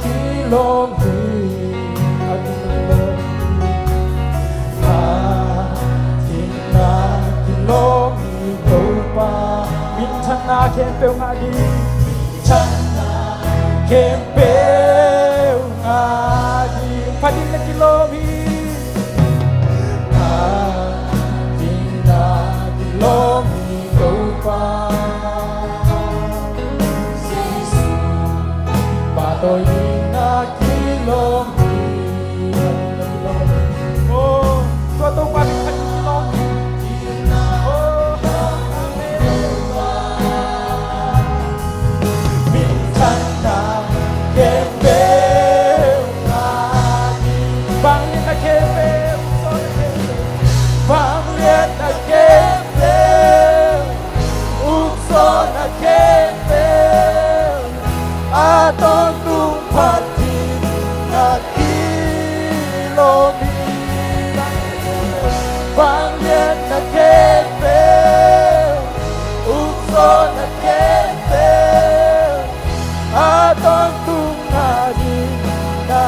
kilomi Hatina kilomi topa Mintana kempeu ngadi Mintana kempeu ngadi Padina kilomi Hatina kilomi topa Tôi na kilomi Oh, tua tôi qua được thành kilomi Oh, mình thân na kembeu ngadi Bang liet na kembeu Bang liet na kembeu Ukso na kembeu Aton pati na kilomi Bang liet na kembeu Ukso na kembeu Aton tungadi na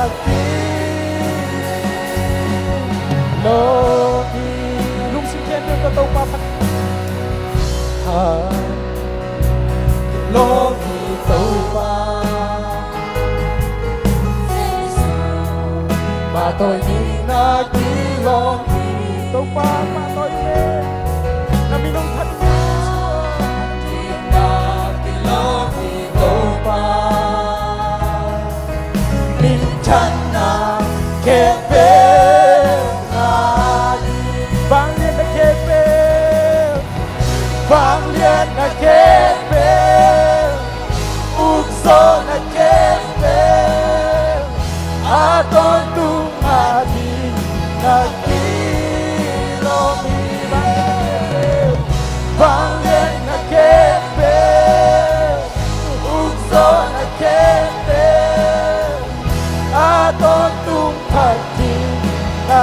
kilomi Lung si kembeu ka tau papat Kilomi tau pa Mà tôi nhìn na kilomi Tôi qua mà tôi về Là mình không thật Nhìn na kilomi tôi qua Mình chân na kembeu ngadi Bang liet na kembeu Bang liet na kembeu Ukso na kembeu Aton tungadi na kilomi Bang liet na kembeu Ukso na kembeu Aton tungadi na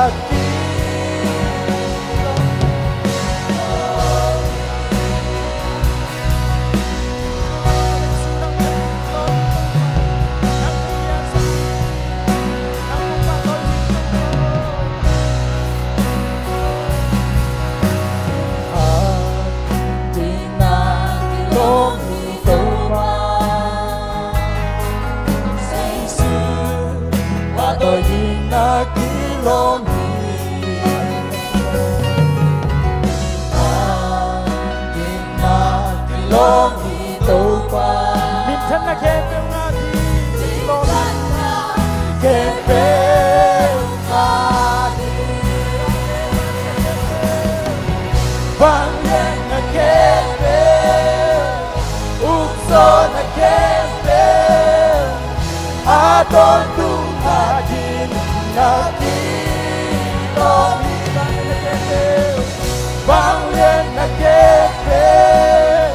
tôi nhìn na kilomi nhìn na kilomi tôi qua mình thân na kembeu ngadi kilomi kembeu ngadi Bang liet na kembeu Ukso na kembeu Aton tungadi na kilomi Bang liet na kembeu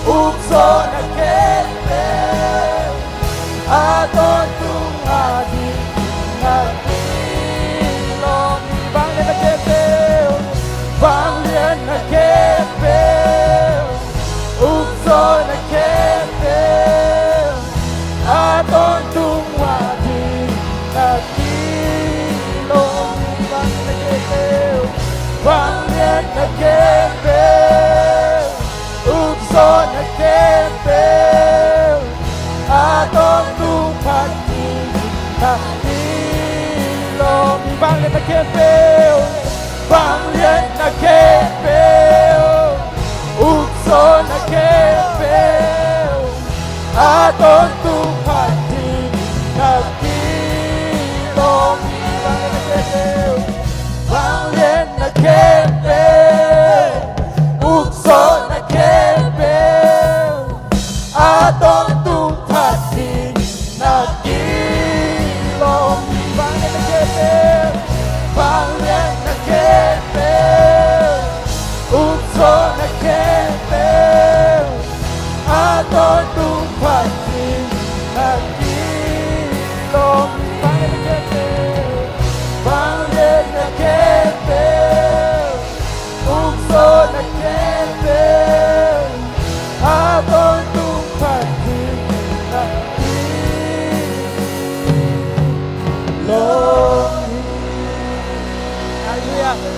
Ukso na kembeu Aton tungadi na kilomi Bang liet na kembeu Bang liet na kembeu Ukso na kembeu Aton tungadi na kilomi Bang liet na kembeu Ukso na kembeu Aton tungadi na kilomi Bang liet na kembeu Bang liet na kembeu Ukso na kembeu Aton tungadi na kilomi Bang liet na kembeu Ukso na kembeu Aton tungadi na kilomi Bang liet na kembeu Bang liet na kembeu Ukso na kembeu Aton tungadi na kilomi Bang liet na kembeu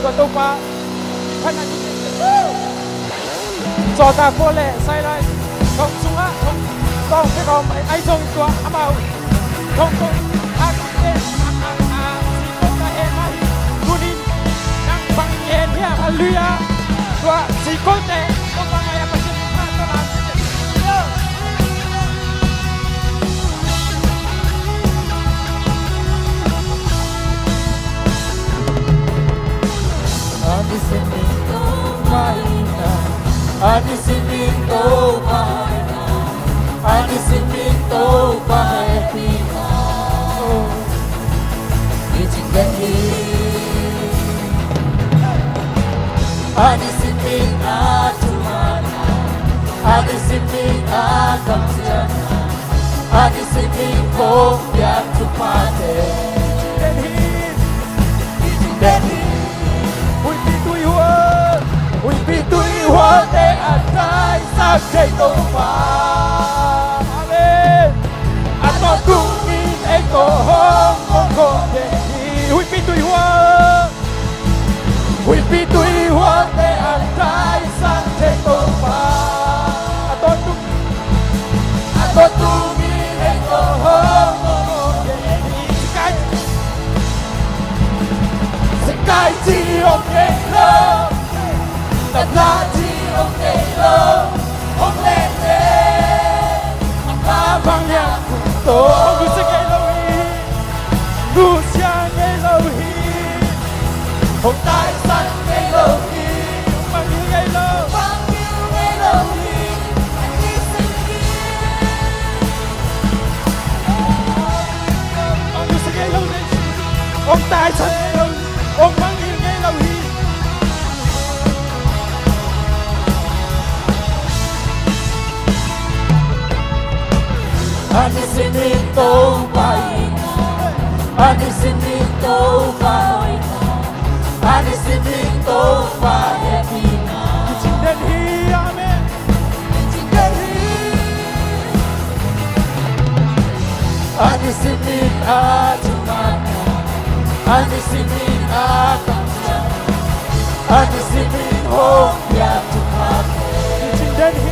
tua to pa khana ni so ta ko le sai lai không sunga không con cái con ai song tua amau không không ak e con ta e mai kunin nang bang en ya hallelujah tua si con te con bang ya pa si pa to la Anisimito paina, anisimito paina, ichikeni, anisimina tumana, anisimina kamsiana, anisimiko ya tumate, ichikeni. we be doing what they are trying to say to far. Amen. I don't do it and go home, go we be doing what they are trying to say to far. I don't do it and go home, Sky of love. Tập lá chi ông cây lơ ông lên lên ta vang nhạc cùng tổ ông sẽ gây lâu hi nu xiang gây lâu hi ông tai săn gây lâu hi ông mang yêu gây lâu hi anh đi sinh kia ông sẽ gây lâu hi ông tai săn gây lâu hi ông mang yêu gây lâu hi Anisimito paina, anisimito paina, anisimito paina. Ichikeni, amen. Ichikeni. Anisimina tumana, anisimina kamsiana, anisimin home ya tumate. Ichikeni.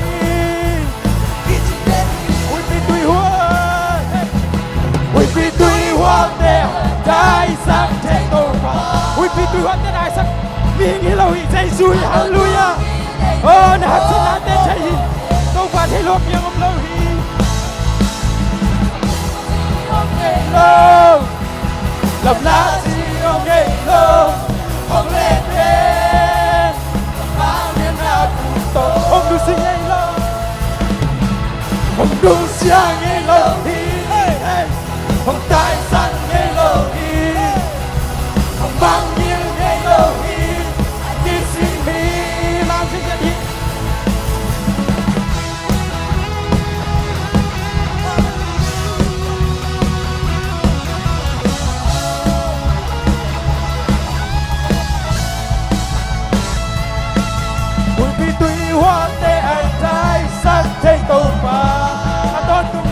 We be doing what they die sang take over. We be doing what they die sang. Miếng yêu lâu dây suy hallelujah. Oh, na hát na tên chạy hi. Đâu qua thế lộc yang ông lâu hi. Lâu. Làm lá gì ông nghe lâu. Ông lên lên. Bao nhiêu nào cũng tốt. Ông đủ sinh ngay lâu. Ông đủ sang ngay lâu hi. Ông tai săn ngay lâu hi, ông mang yêu ngay lâu hi, đi xin mi mang xin nhận hi. Vui vì tuy hoa tê anh tai săn thấy tổ phá, tôi tung mi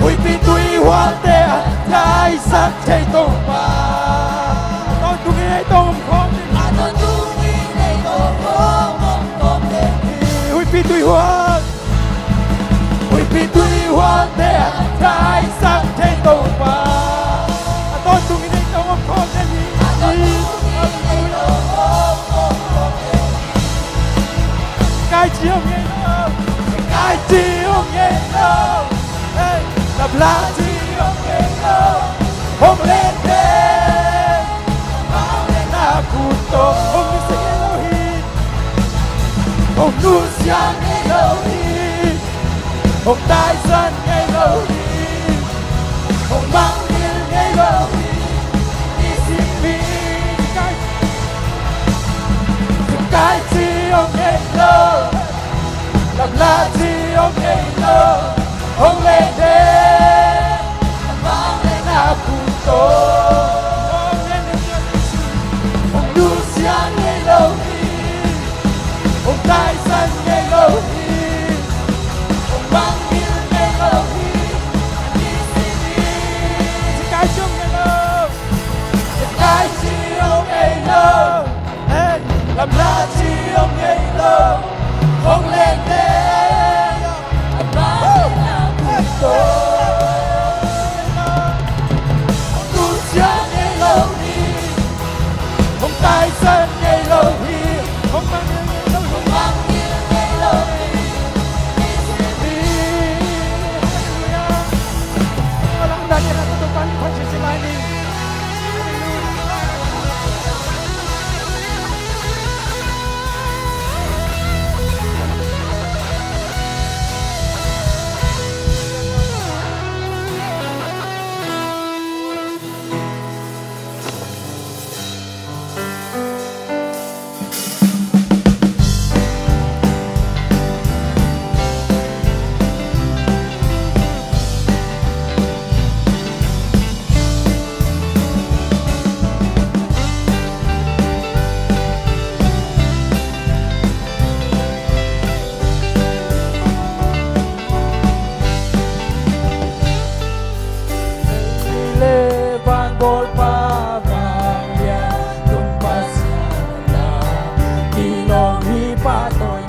we be doing what they are trying to say to far. Tôi tung nghe tôi không we be doing what they are trying to say to far. Tôi tung nghe tôi không cái chiều nghe đâu, cái chiều nghe đâu, làm lá chiều nghe đâu, hôm lên đêm, bao lên là cụt tổ, hôm nu sẽ nghe lâu hi, hôm nu sẽ nghe lâu hi, hôm tai săn nghe lâu hi, hôm mang yêu nghe lâu hi, đi xin mi cái chiều nghe lâu. Làm lá chi ông nghe lâu, ông lên đêm, bao lên là cùng tổ, ông lên đêm ông đủ sáng nghe lâu đi, ông tai săn nghe lâu đi, ông mang yêu nghe lâu đi,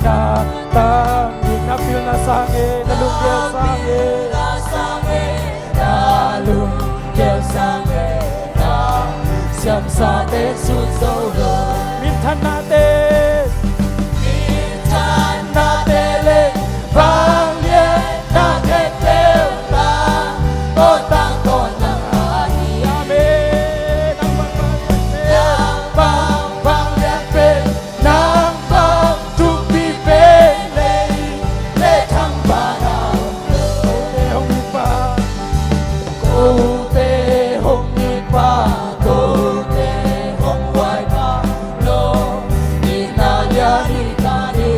na tanging na feel na sangin na lumpiang sangin Kêu sang về ta Siyam sa tên suốt dấu đời minsan natin Minsan natin lên vang lên natin kêu ta Có tăng con ng ani amin ang Nang vang lên Nang vang tupipen Lê thăng ba nào hong ipa Cô tê hông đi pa Cô tê hông hoài pa Lô Đi na ya đi ta đi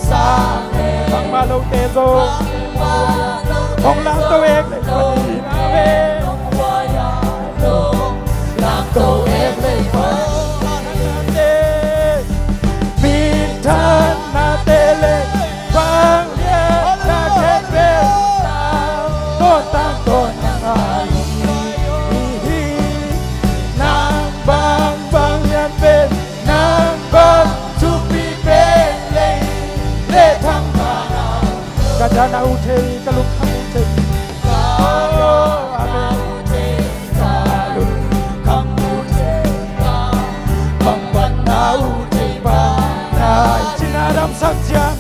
Sa lê ฟังมาลงเตโซของล้างตัวเองเลยวันนี้อาเมน Làm tổ em lên phật มีท่านนาเตเลฟังเรียนนาเทเปตาโตตั้งต้นนางนางบางบางเรียนเป็นนางบางทุกปีเป็นเลยเล่ทำบานากระดานอุเทกะลุกขมุเทอาเมน Sinadam sadyang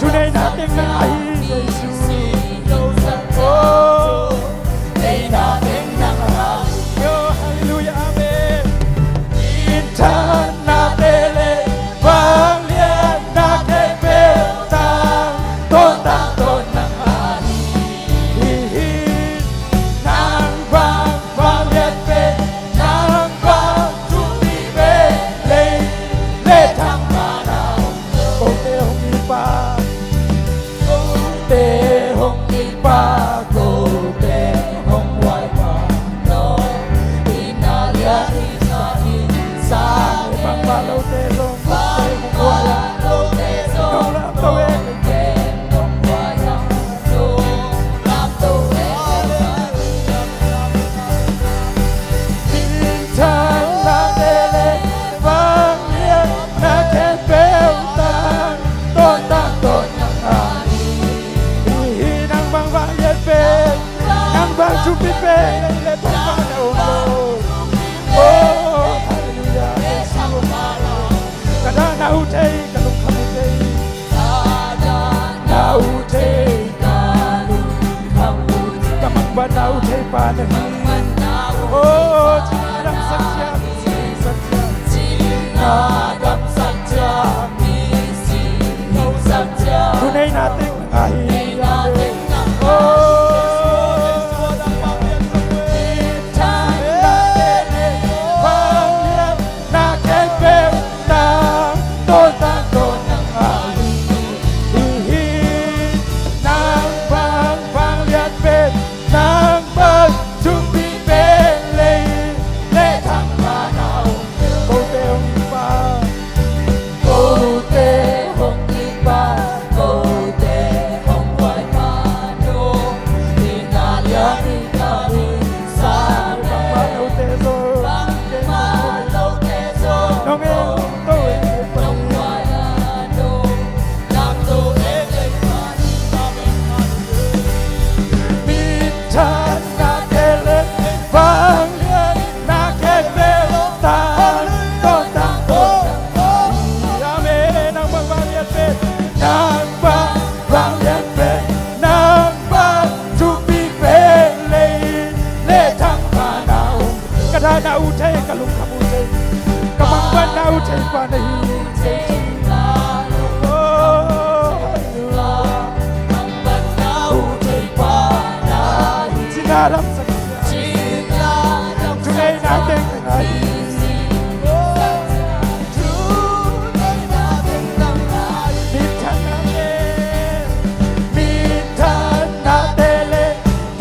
tunay nating nangahin Jesus. Oh, yo, hallelujah, amen. Intan natin panglian na kay Beltang Totang ng alihin Nang bang panglian pe Nang bang tumibe Letang Cô tê hông đi pa Cô tê hông đi pa Cô tê hông hoài pa Nó đi na lia đi sa đi sa Bang palaw tê long Bang wala lo tê so Nung lang tawin Tê nung wala lo Lam to e Minsan natin panglian na kay Beltang Totang ng alihin Nang bang panglian pe Nang bang tumibe Letang panahon Oh, hallelujah, Jesus. Kada nautay, kalong kamutay. Nautay, kamang ba nautay panahin? Oh, sinadam sadyang, sadyang. Tunay nating nangahin. Nautay kalung kamutay kamang ba nautay panahin Sinadam sadyang tunay nating nangahin Minsan natin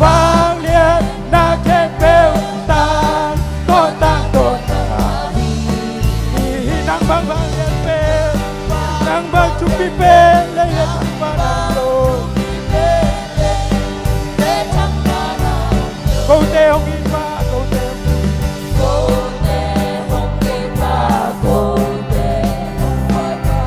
panglian na kay Beltang Totang ng alihin Nang bang panglian pe Nang bang tumibe Letang panahon Cô tê hông đi pa Cô tê hông đi pa Cô tê hông hoài pa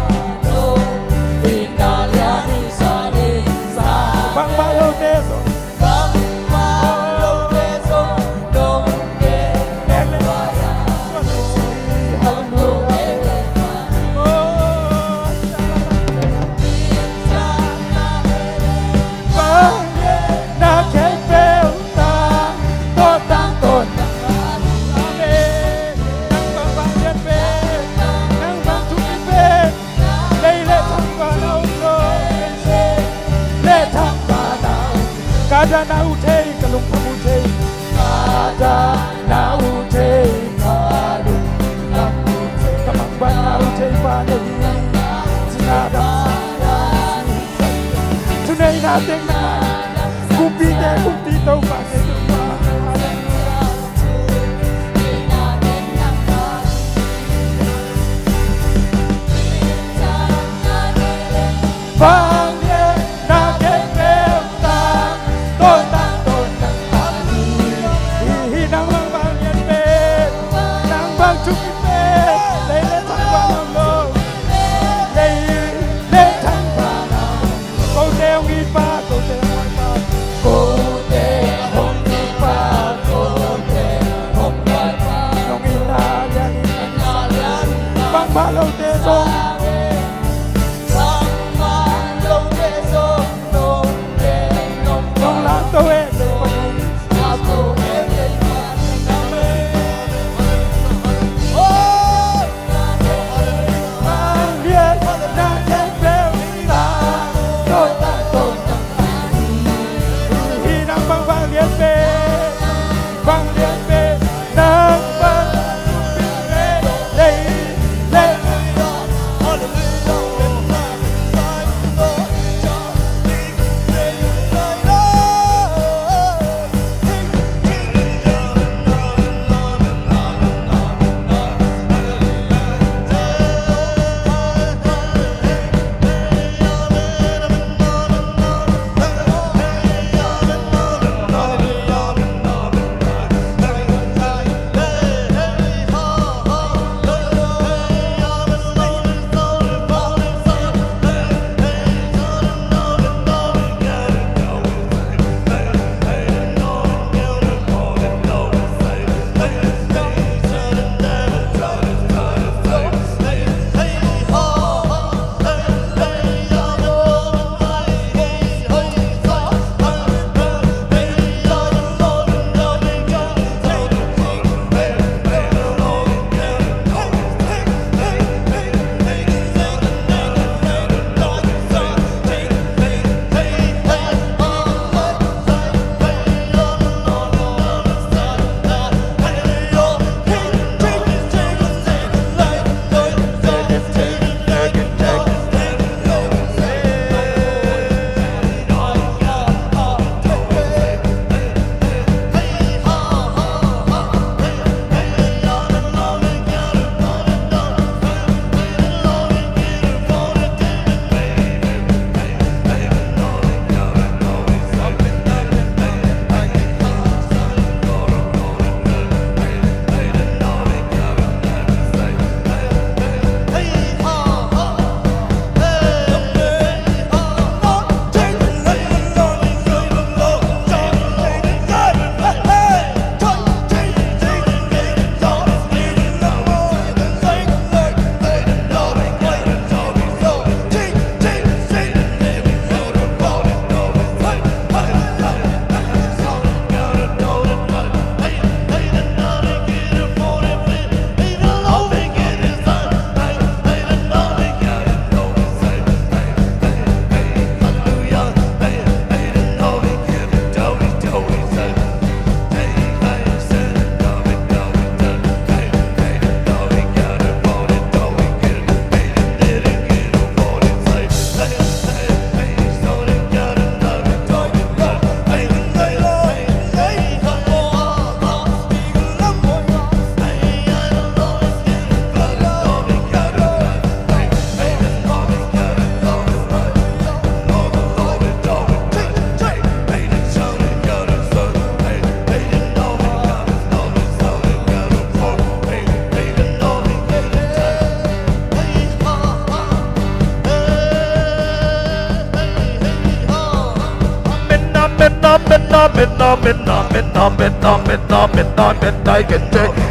ดานาอุเทกะลุงขมูเท Ada naute kalu naute กำลังบานาอุเทปาเนจินาดาทุนายนาเต็งนากุมปีเตกุมปีโตปาเนตุมาฟังเยนาเกเปลตาต้นตาต้นตาฮีนางบางเย็นเปนางบางชุกเปเลยเล่ทังบางโลเลยเล่ทังบางโกเตงอีปาโกเตงอีปา Kote hong ni pa kote hong wai pa น้องอีนาเลียน na lan บางพาโลเตซง Sang ma lo te so no te no น้องลาโตเอเปปะ na to e te pa na me Oh บางเลียนนาเกเปลตาต้นตาต้นตาฮีนางบางเลียนเปบางเลียนเปนางบางเลยเล่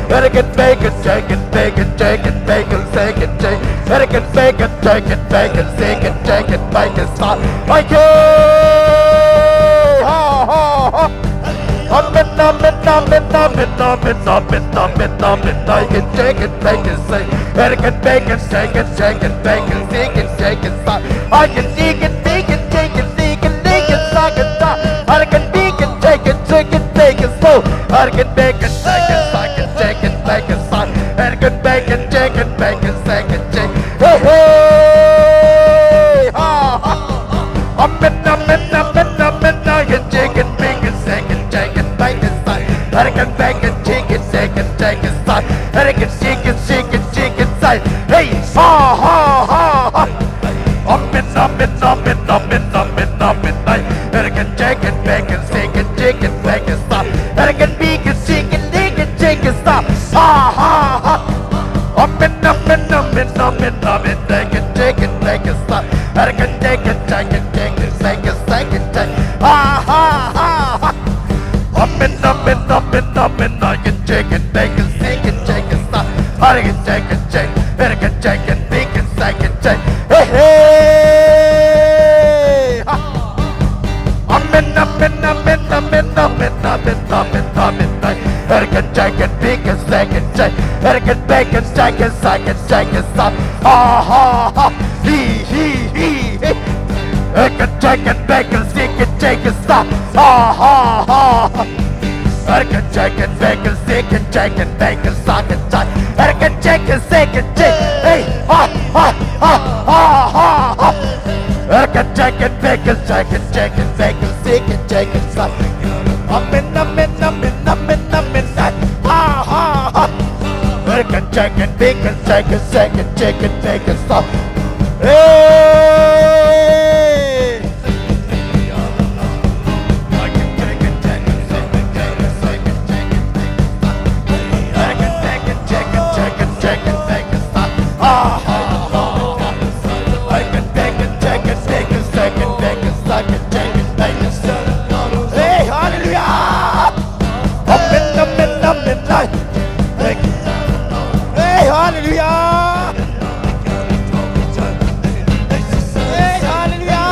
Better get bacon, bacon, bacon, bacon, bacon, bacon, better get bacon, bacon, bacon, bacon, bacon, bacon, stop, Michael! Ha ha ha! Better get bacon, bacon, bacon, bacon, bacon, bacon, stop. I can dig it, dig it, dig it, dig it, dig it, suck it, stop. I can dig Argan bacon, second, second, chicken, bacon, son. Argan bacon, chicken, bacon, second, chicken. Hey, hey, ha, ha. Amen, amen, amen, amen, amen, chicken, bacon, second, chicken, bacon, son. Argan bacon, chicken, second, chicken, son. Argan chicken, chicken, chicken, son. Hey, ha, ha, ha, ha. Amen, amen, amen, amen, amen, amen, Argan chicken, bacon, second, chicken, bacon, son. Argan bacon, chicken, chicken, chicken, son. Ha, ha, ha. Amen, amen, amen, amen, amen, bacon, chicken, bacon, son. Argan chicken, chicken, chicken, bacon, second, chicken. Ha, ha, ha, ha. Amen, amen, amen, amen, Argan chicken, bacon, second, chicken, son. Argan chicken, chicken, Argan chicken, bacon, second, chicken. Hey, hey, ha. Amen, amen, amen, amen, amen, amen, amen, amen, Argan chicken, bacon, second, chicken. Argan bacon, chicken, second, chicken, son. Ha, ha, ha. He, he. Argan chicken, bacon, second, chicken, son. Ha, ha, ha. Argan chicken, bacon, second, chicken, bacon, second, chicken. Argan chicken, second, chicken. Hey, ha, ha, ha, ha, ha, ha. Argan chicken, bacon, second, chicken, bacon, second, chicken, son. Amen, amen, amen, amen, amen, ha, ha, ha. Argan chicken, bacon, second, second, chicken, bacon, son. Hey. Hey, hallelujah! Amen, amen, amen, hey, hallelujah! Hey, hallelujah!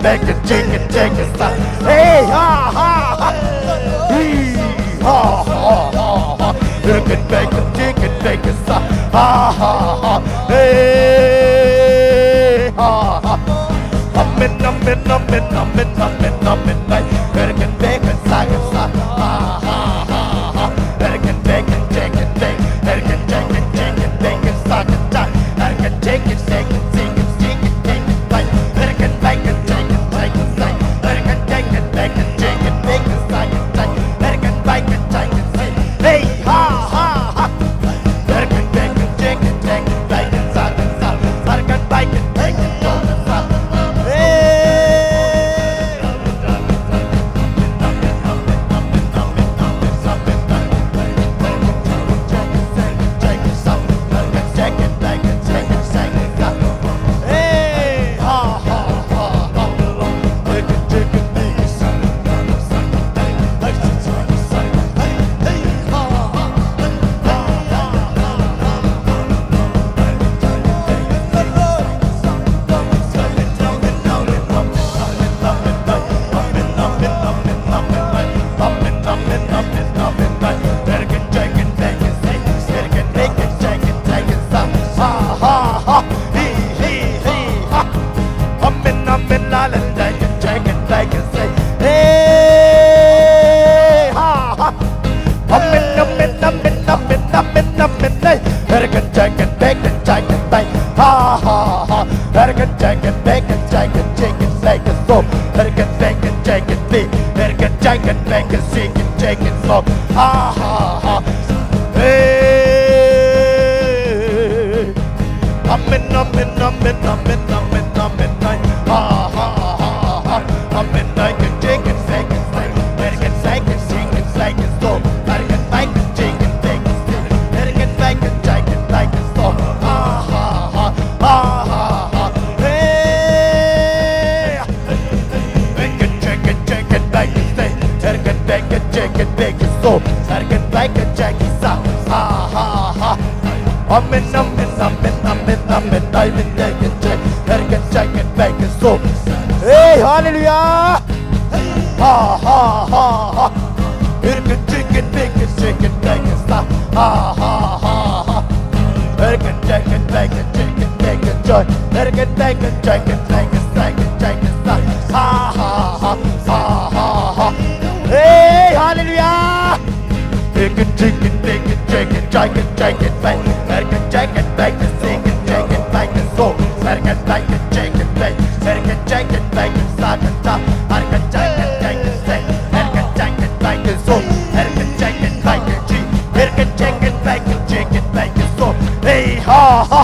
Bacon, chicken, chicken, son. Hey, ha, ha, ha. Hee, ha, ha, ha, ha. Bacon, bacon, chicken, bacon, son. Ha, ha, ha. Hey, ha, ha. Amen, amen, amen, amen, amen, amen. Bacon, bacon, chicken, son. Ha, ha, ha, ha. Bacon, bacon, chicken, bacon, bacon, chicken, chicken, bacon, chicken, chicken, chicken, chicken, chicken, chicken, chicken, bacon, bacon, chicken. Hey, ha, ha, ha. Bacon, bacon, chicken, chicken, bacon, bacon, bacon, bacon, bacon, hey. Hey, ha, ha, ha, ha. Bacon, chicken, Chicken, bacon, chicken, bacon, ha ha ha. Bacon, chicken, bacon, chicken, chicken, bacon, soup. Bacon, bacon, chicken, beef. Bacon, chicken, bacon, chicken, chicken, soup. Ha ha ha. Hey, amen. in, I'm in, I'm in, I'm in, I'm in, I'm in, ha ha ha ha. I'm in, I can take it, take it, take it, better get take it, sing it, take it, so. Better get take it, take it, take it, better get take it, take it, take it, so. Ha ha ha ha ha ha. Hey, make it, take it, take it, make it, stay. Better get take it, take it, make it, so. Better get take it, take it, so. Ha ha ha. I'm in, I'm in, I'm in, I'm in, I'm in, I'm in, take it, take it, better get take it, make it, so. Hey, hallelujah! Ha ha ha ha! Chicken, chicken, bacon, chicken, bacon, stop! Ha ha ha ha! Better get chicken, bacon, chicken, bacon, joy! Better get bacon, chicken, bacon, bacon, chicken, stop! Ha ha ha ha ha ha! Hey, hallelujah! Chicken, chicken, bacon, chicken, chicken, chicken, bacon, better get chicken, bacon, chicken, chicken, bacon, so. Better get bacon, chicken, bacon. Better get chicken, bacon, start and stop. Better get chicken, bacon, steak. Better get chicken, bacon, so. Better get chicken, bacon, cheese. Better get chicken, bacon, chicken, bacon, so. Hey, ha, ha.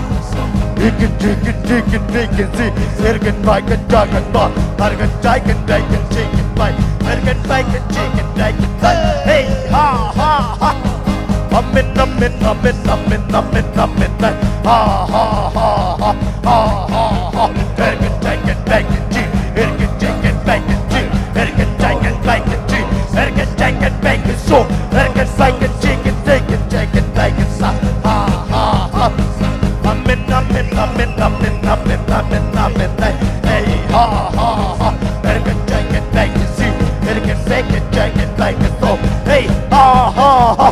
Chicken, chicken, chicken, bacon, see. Better get bacon, chicken, bacon. Better get chicken, bacon, chicken, bacon. Better get bacon, chicken, bacon, bacon. Hey, ha, ha, ha. I'm in, I'm in, I'm in, I'm in, I'm in, I'm in, ha, ha, ha, ha, ha, ha, ha. Better get chicken, bacon, cheese. Better get chicken, bacon, cheese. Better get chicken, bacon, cheese. Better get chicken, bacon, soup. Better get bacon, chicken, chicken, chicken, bacon, sauce. Ha, ha, ha. I'm in, I'm in, I'm in, I'm in, I'm in, I'm in, I'm in, hey, ha, ha, ha. Better get chicken, bacon, cheese. Better get bacon, chicken, bacon, soup. Hey, ha, ha, ha.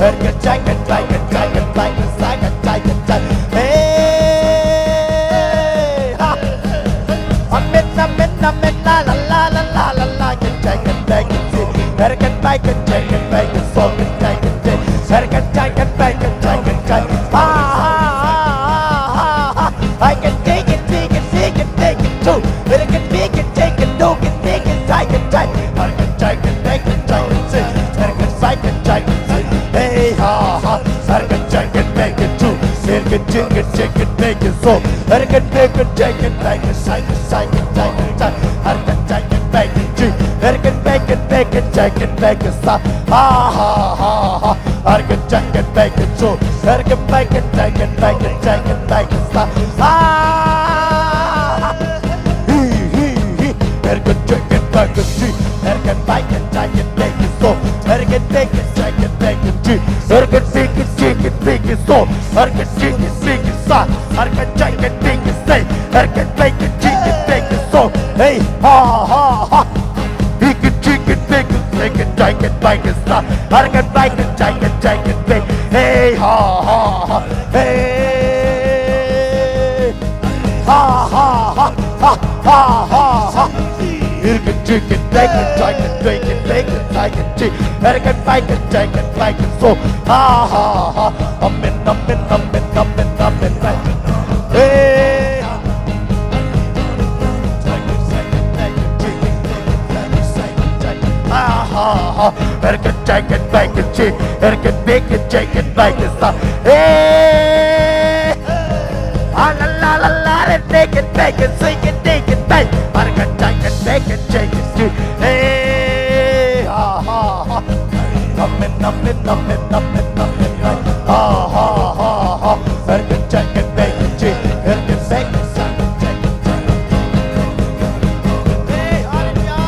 Better get chicken, bacon, chicken, bacon, chicken, chicken, chicken. Hey, ha. I'm in, la la la la la la la. Get chicken, bacon, chicken. Better get bacon, chicken, bacon, so get chicken, chicken. Better get chicken, bacon, chicken, chicken. Ha ha ha ha. I can take it, take it, take it, take it too. Better get bacon, chicken, do get bacon, chicken, chicken. Better get chicken, bacon, chicken, chicken. Better get bacon, chicken, chicken. Hey ha ha. Better get chicken, bacon too. Better get chicken, chicken, bacon, so. Better get bacon, chicken, bacon, chicken, chicken, chicken, chicken. Better get chicken, bacon too. Better get bacon, bacon, chicken, bacon, stop. Ha ha ha ha. Better get chicken, bacon too. Better get bacon, chicken, bacon, chicken, bacon, stop. Ah. Better get chicken, bacon too. Better get bacon, chicken, bacon, so. Better get bacon, chicken, bacon too. Better get bacon, chicken, bacon, so. Better get chicken, bacon, sauce. Better get chicken, bacon, steak. Better get bacon, chicken, bacon, so. Hey, ha ha ha. Chicken, chicken, bacon, bacon, chicken, bacon, sauce. Better get bacon, chicken, chicken, bacon. Hey, ha ha ha. Hey, ha ha ha ha ha ha ha. Chicken, chicken, bacon, chicken, bacon, bacon, chicken, chicken. Better get bacon, chicken, bacon, so. Ha ha ha. I'm in, I'm in, I'm in, I'm in, I'm in, bacon. Hey. Ha ha ha. Better get chicken, bacon, chicken. Better get bacon, chicken, bacon, stuff. Hey. Ah la la la la. Bacon, bacon, singing, bacon, bacon. Better get chicken, bacon, chicken, chicken. Hey. Ha ha ha. I'm in, I'm in, I'm in, I'm in, I'm in, ha ha ha ha. Better get chicken, bacon, chicken. Better get bacon, chicken, chicken, chicken. Hey, hallelujah.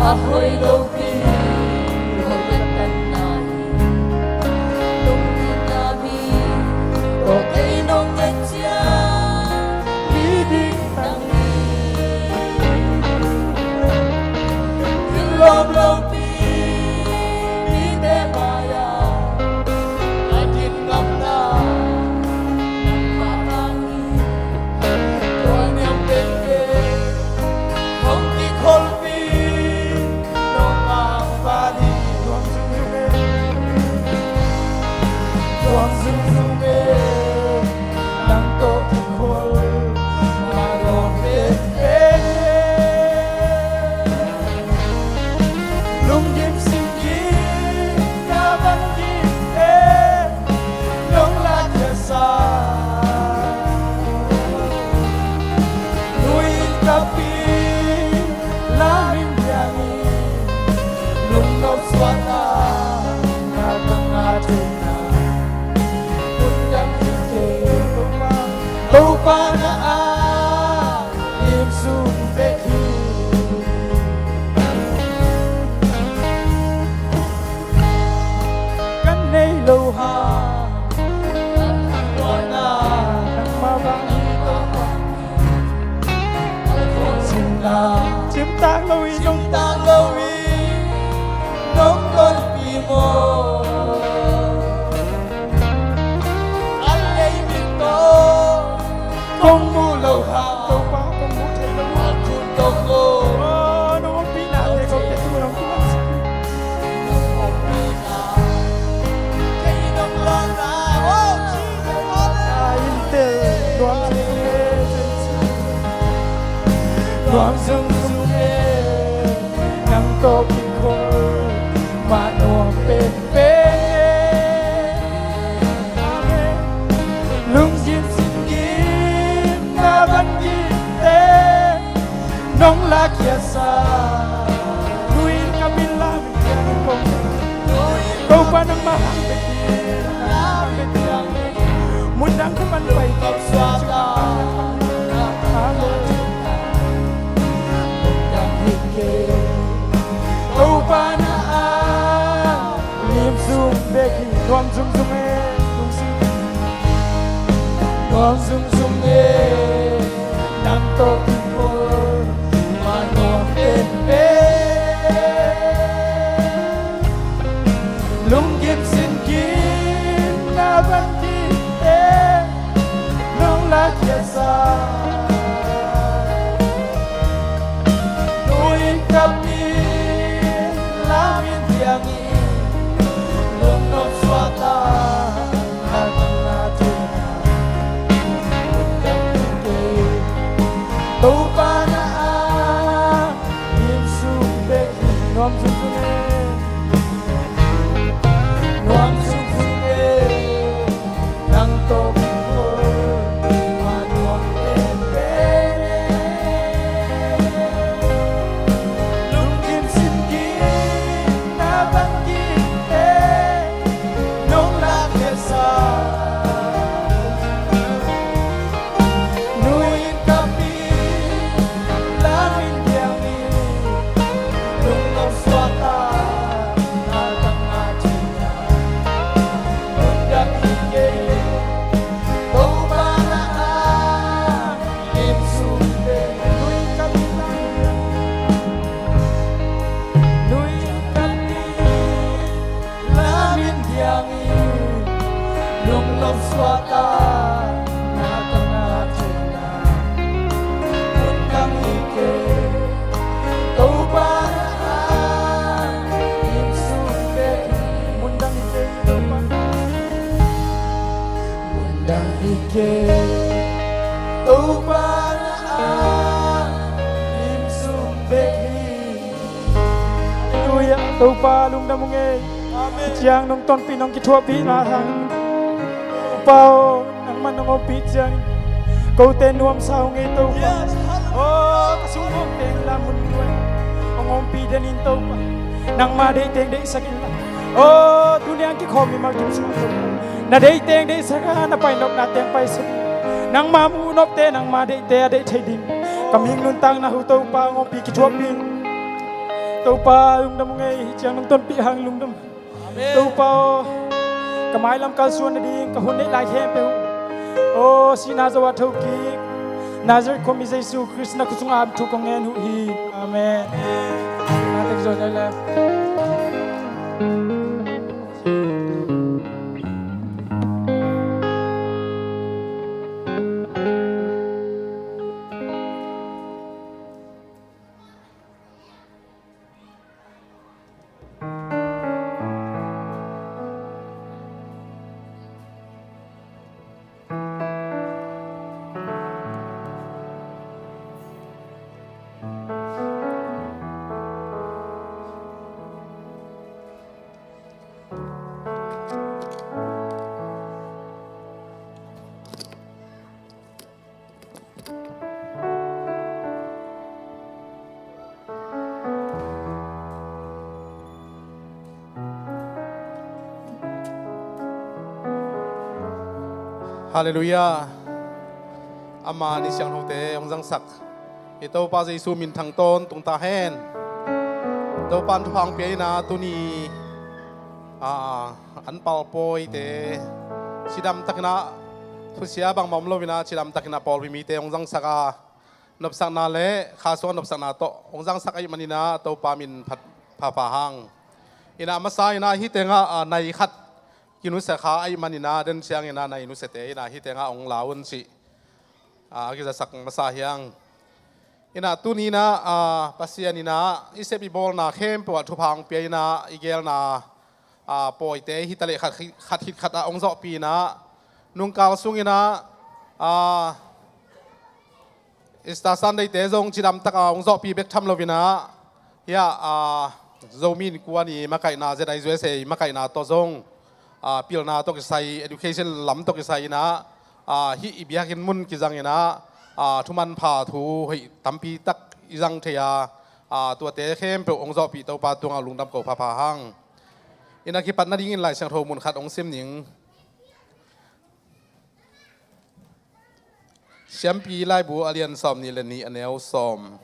ahoy lâu đi hồi đất tân này nông đi na mi tổ cây nông nhật cha đi đi tăng đi kinh lom lâu đi đi để maya akin ngam na nang matangi tuan yang bende hong di kolpi nong ang bali tuang sumsume nang to kikol marong bende lung yim sim yi na ban yi nong la ya sa nuôi kapi lamin yangi lung nop swata na tanga na punyang hike topa na a im sum beki kan nei lo ha wa na nang mabang na chim tang lâu y nông tang lâu y nông con pi mo anh lấy mình to không mu lâu ha đâu pa không mu thế lâu ha kun tông go nông pi na thế không thể tu nông tu nông pi na cái nông la na chi in te đoan Quang sung sung nang to kikol manuang pepe lung yin sin yin na ban yin te nong la kia sa nuin kamila yang kong kau panang mahang betin na betang mundang kaman pai kau swata Tâu pa na a lim sum beki nuam sum sum nuam sum sum nam to kipo ma nuam pepe lung kim sin kim na ban ki nong la kia sa nuin kapi lamin tiangi lung nop swata hatang natin undang ike tau pa na im sum beki nuam sum sume nang to manuang pepe lung kim sin kim na ban yin nong la kesa nuin kapi lamin yangi lung nop swata natang natina undang ike tau pa na im sumbe nuin kapi lamin yangi lung nop swata natang natina undang ike tau pa na im sumbe mundang ike tau pa mundang ike tau pa na im sumbe Hallelujah tau pa lung damong chiang nong ton pi nong ki thua pi na thang pao nang man nong pi chiang câu tên nuông sao nghe tàu pa kasung mo tên la mun nuôi ông pi den in tàu pa nang ma dei teng dei sakin la dunia ki khomi ma kim sum na dei teng dei saka na pai nok na teng pai sim nang ma mu nop te nang ma dei te dei thai dim kaming nun tang na hu tàu pa ngom pi ki thua pi tàu pa lung đâm ngay chẳng nông tuần bị hàng lung đâm tàu pa cả máy làm cao xuân đi cả hôn đấy lại thêm đều ô xin nazawat thâu kí Nazareth của mình Giêsu Christ na kusung am thu con nghe hữu hi amen natek rồi đây là Hallelujah. Ama ni siang hote ong jang sak. Ito pa Jesu min thang ton tung ta hen. Do pan thang pe na tu ni an pal poi te sidam takna thu sia bang mom lo bina sidam takna pol bi mi te ong jang saka nop sak na le kha so nop sak na to ong jang sak ai manina to pa min phat pha pha hang. Ina masa ina hi tenga nai khat kinu sa kha ai manina den siang ina na inu sete ina hi tenga ong laun si ki sak masa hiang ina tu ni na pasian ina ise bi bol na khem po thu phang pe ina igel na poi te hi tale khat ong zo pi na nung kal sung ina ista san dei te zong chidam tak ong zo pi bek tham lovina ya zomin kuani makai na zedai zwe se makai na to zong pil na to kisai education lam to kisai na hi ibiakin mun kizang ina thuman pha thu hei tampi tak izang thea tua te khem pe ong zo pi to pa tunga lungdam ko pha pha hang ina ki pat na ding in lai sang tho mun khat ong sim ning siam pi lai bu alian som ni le ni anel som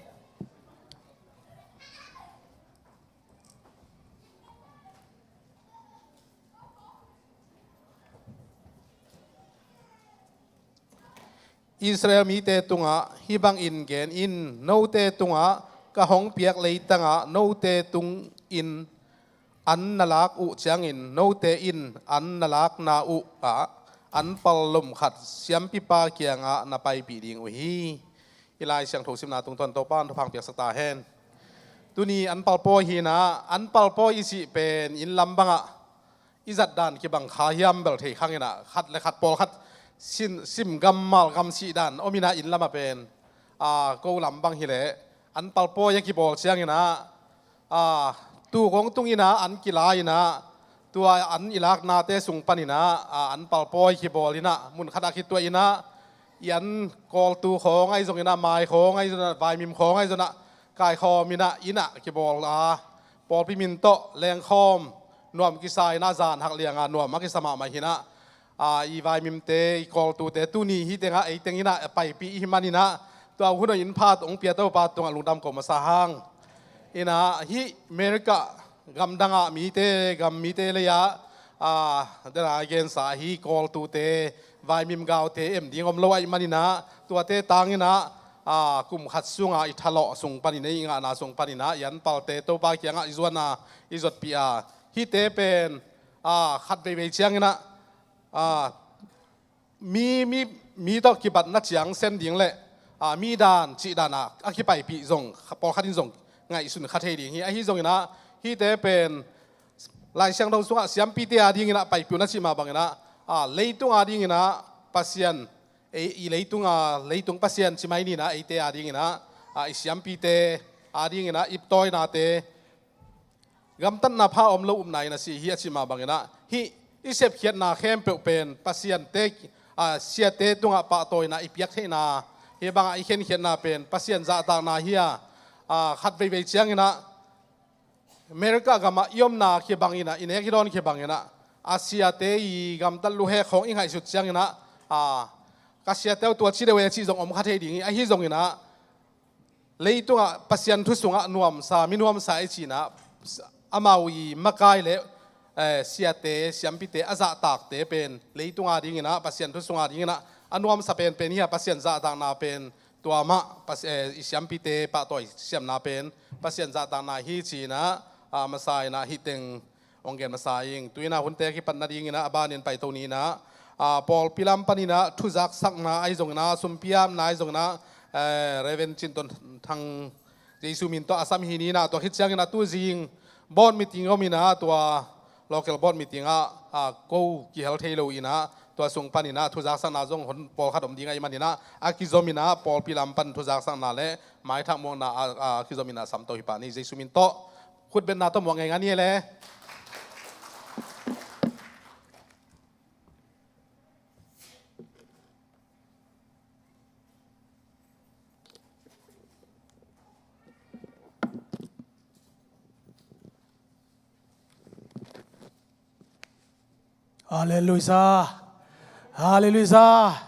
Israel mi te tunga hibang in gen in no te tunga ka hong piak lei tanga no te tung in an nalak u chiang in no te in an nalak na u an pallum khat siam pi pa kianga na pai pi ding u hi ilai siang tho sim na tung ton to pan to phang piak sak ta hen tuni an pal po hi na an pal po isi pen in lambanga izat dan ki bang kha hiam bel thei khangena khat le khat pol khat sim gam mal gam si dan omina in lama pen ko lam bang hi le an pal po ya ki bol chiang ina tu gong tung ina an kila ina tua an ilak na te sung panina an pal po ki bol ina mun khada ki tua ina yan kol tu khong ai zong ina mai khong ai zona vai mim khong ai zona kai khom ina ina ki bol pol pi min to leng khom nuam ki sai na zan hak lianga nuam ma ki sama ma hina i vai mim te i kol tu te tu ni hi tenga ei tengina pai pi hi manina to au huno in phat ong pia to pa tung lungdam ko ma sa hang ina hi america gam danga mi te le ya dera again sa hi kol tu te vai mim gao te em ding om lo ai manina to te tangina kum khat sunga i thalo sung panina inga na sung panina yan pal te to pa kyanga izwana izot pia hi te pen khat be chianginaมีต่อกิบัดนัดเสียงเส้นดิ่งเลยมีดานจีดานะขี้ไปปีส่งปอลขัดที่ส่งไงสุนขัดเฮดิ่งไอ้ที่ส่งนะที่เตเป็นลายเสียงเราส่งเสียงปีเตียดิ่งนะไปปีนัดชิมาบังนะเลยตุงดิ่งนะปัสยันเลยตุงปัสยันชิมานี่นะไอเตียดิ่งนะเสียงปีเตดิ่งนะอิบต้อยนะเตกำตันนาพาอมลูกไหนนะสิเฮียชิมาบังนะฮีอิเสพเขียนนาเข้มเปลวเป็นปัสยันเตเสียเตตุงปะโตยนาอิปยักเทนาเฮบังไอเขียนนาเป็นปัสยันจะตางนาเฮียขัดไปเชียงนะอเมริกากามาย่อมนาเขียบังอินะอินเฮกิดอนเขียบังอินะอาเซียเตยกำตันลูเฮของอิงไงสุดเชียงอินะกาเซียเตตัวชีเดเวชีจงอมขัดเฮดิ่งไอฮิจงอินะ leitunga pasian thu sunga nuam sa minuam sa ichina amawi makai le siate siampite aza tak te pen leitunga dingina pasian thu sunga dingina anuam sa pen pen hi pasian za tak na pen tuama pas siampite pa toy siam na pen pasian za tak na hi china masai na hiteng ongen masaying tuina hunte ki pan na dingina abanin pai to ni na Paul pilam panina thuzak sakna aizong na sumpiam na aizong na Reven Chinton thang Jesu min to asam hini na to hitchang na tu jing board meeting omina to local board meeting ko ki hel thelo ina to sung panina thuzak sakna jong hon Paul khadom dinga imanina akizomina Paul pilam pan thuzak sakna le mai thang mong na akizomina sam to hi pani Jesu min to khut ben na to mong ngai ngani le Hallelujah, Hallelujah.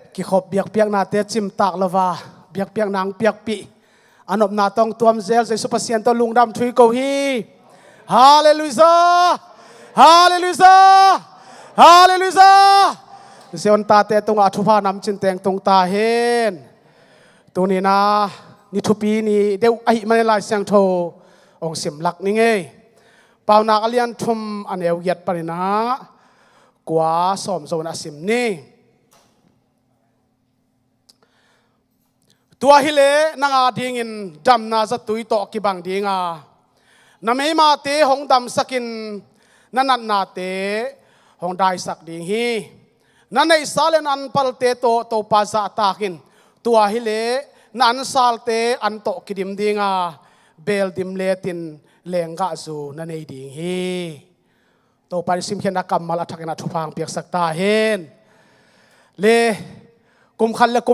Ki khop biak piak na te chim tak lova, biak piak nang piak pi. Anop na tong tuam zel Jesu pasien to lungdam thui ko hi. Hallelujah, Hallelujah, Hallelujah. Seon ta te tung athupa nam chin teng tung ta hen. Tu ni na ni thupi ni deu ai manela sang tho ong sim lak ni nge. Pau nak alian thum an eu yat panina. Quá xóm dầu na sim ni tua hile nanga ding in dam na za tui to ki bang dinga na me ma te hong dam sakin nanat na te hong dai sak ding hi nanai salen an pal te to pa za takin tua hile nan sal te an to kidim dinga bel dim letin lenga zu nanai ding hi to parisim hian akam mal athakena thupang piak sakta hen le kum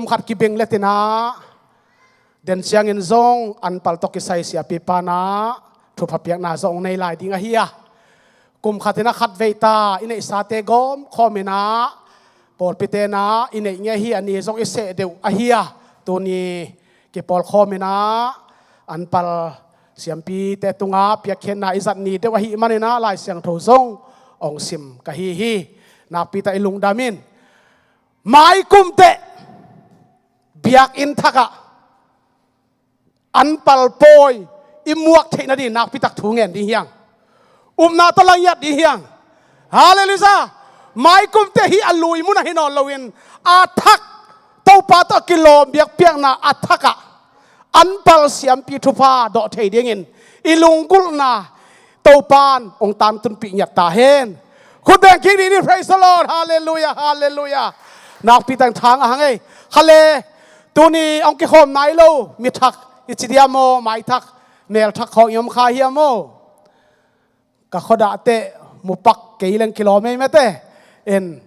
khat ki beng letina den siang in zong an pal to ki sai sia pi pana thupa piak na zong nei lai dinga hiya kum khatina khat veita ine sate gom khomena pol pitena ine nge hi ani zong ise deu a hiya to ni ki pol khomena an pal siampi te tunga pia khen na izat ni de wa hi manena lai siang tho zong ong sim ka hi nak pita ilung damin mai kum te biak in thaka an pal poi imuak theina di nak pitak thungen di hiang na talang yat di hiang hallelujah mai kum te hi alui mun hi no lowin athak to pa to kilo biak piak na athaka anpal siam pi thupa do thei dingin ilungkul na topan ong tam tun pi nyat ta hen khudeng ki ni praise the Lord hallelujah hallelujah nak pi tang thang hangai khale tuni ong ki khom nai lo mi thak ichidiamo mai thak nel thak khong yom kha hiamo ka khoda te mupak keilang kilometer mete en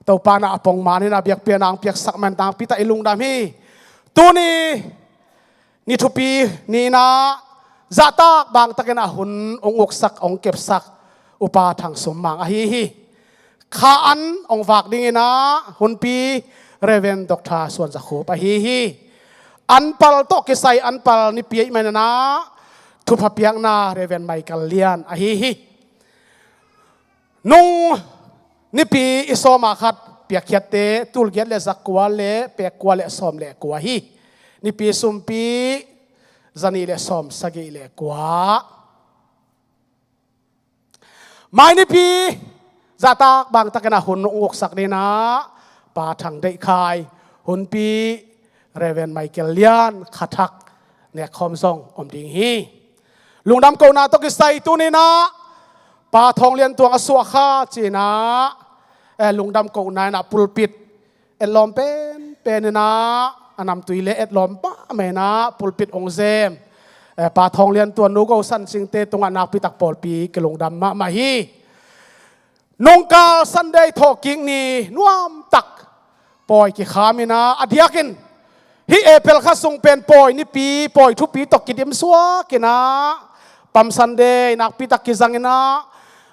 topana apong mani na biak pi nang piak sak man tang pi ta ilung dam hi tuni ni thupi ni na zata bang takena hun ong uk sak ong kep sak upa thang sumang a hi kha an ong wak ding ina hun pi reven dokta suan zakhu pa hi an pal to ke sai an pal ni pi mai na thu pha piang na reven mai kal lian a hi nung ni pi isoma khat piak khiat te tul giat le zakwa le pe kwa le som le kwa hi ni pi sum pi zani le som sagi le kwa mai ni pi zata bang takena hun uk sak ni na pa thang dei khai hun pi reven michael lian khathak ne khom song om ding hi lungdam ko na to ki sai tu ni na pa thong lian tuang aswa kha china lungdam ko na pulpit elom pen na anam tuile et lom pa me na pulpit ong zem pa thong lian tuan nu go san sing te tunga nak pitak pol pi ke lungdam ma hi nongka sunday talking ni nuam tak poi ki khamina adiakin hi apple kha sung pen poi ni pi poi thu pi tok kidim suwa kina pam sunday nak pitak ki zangina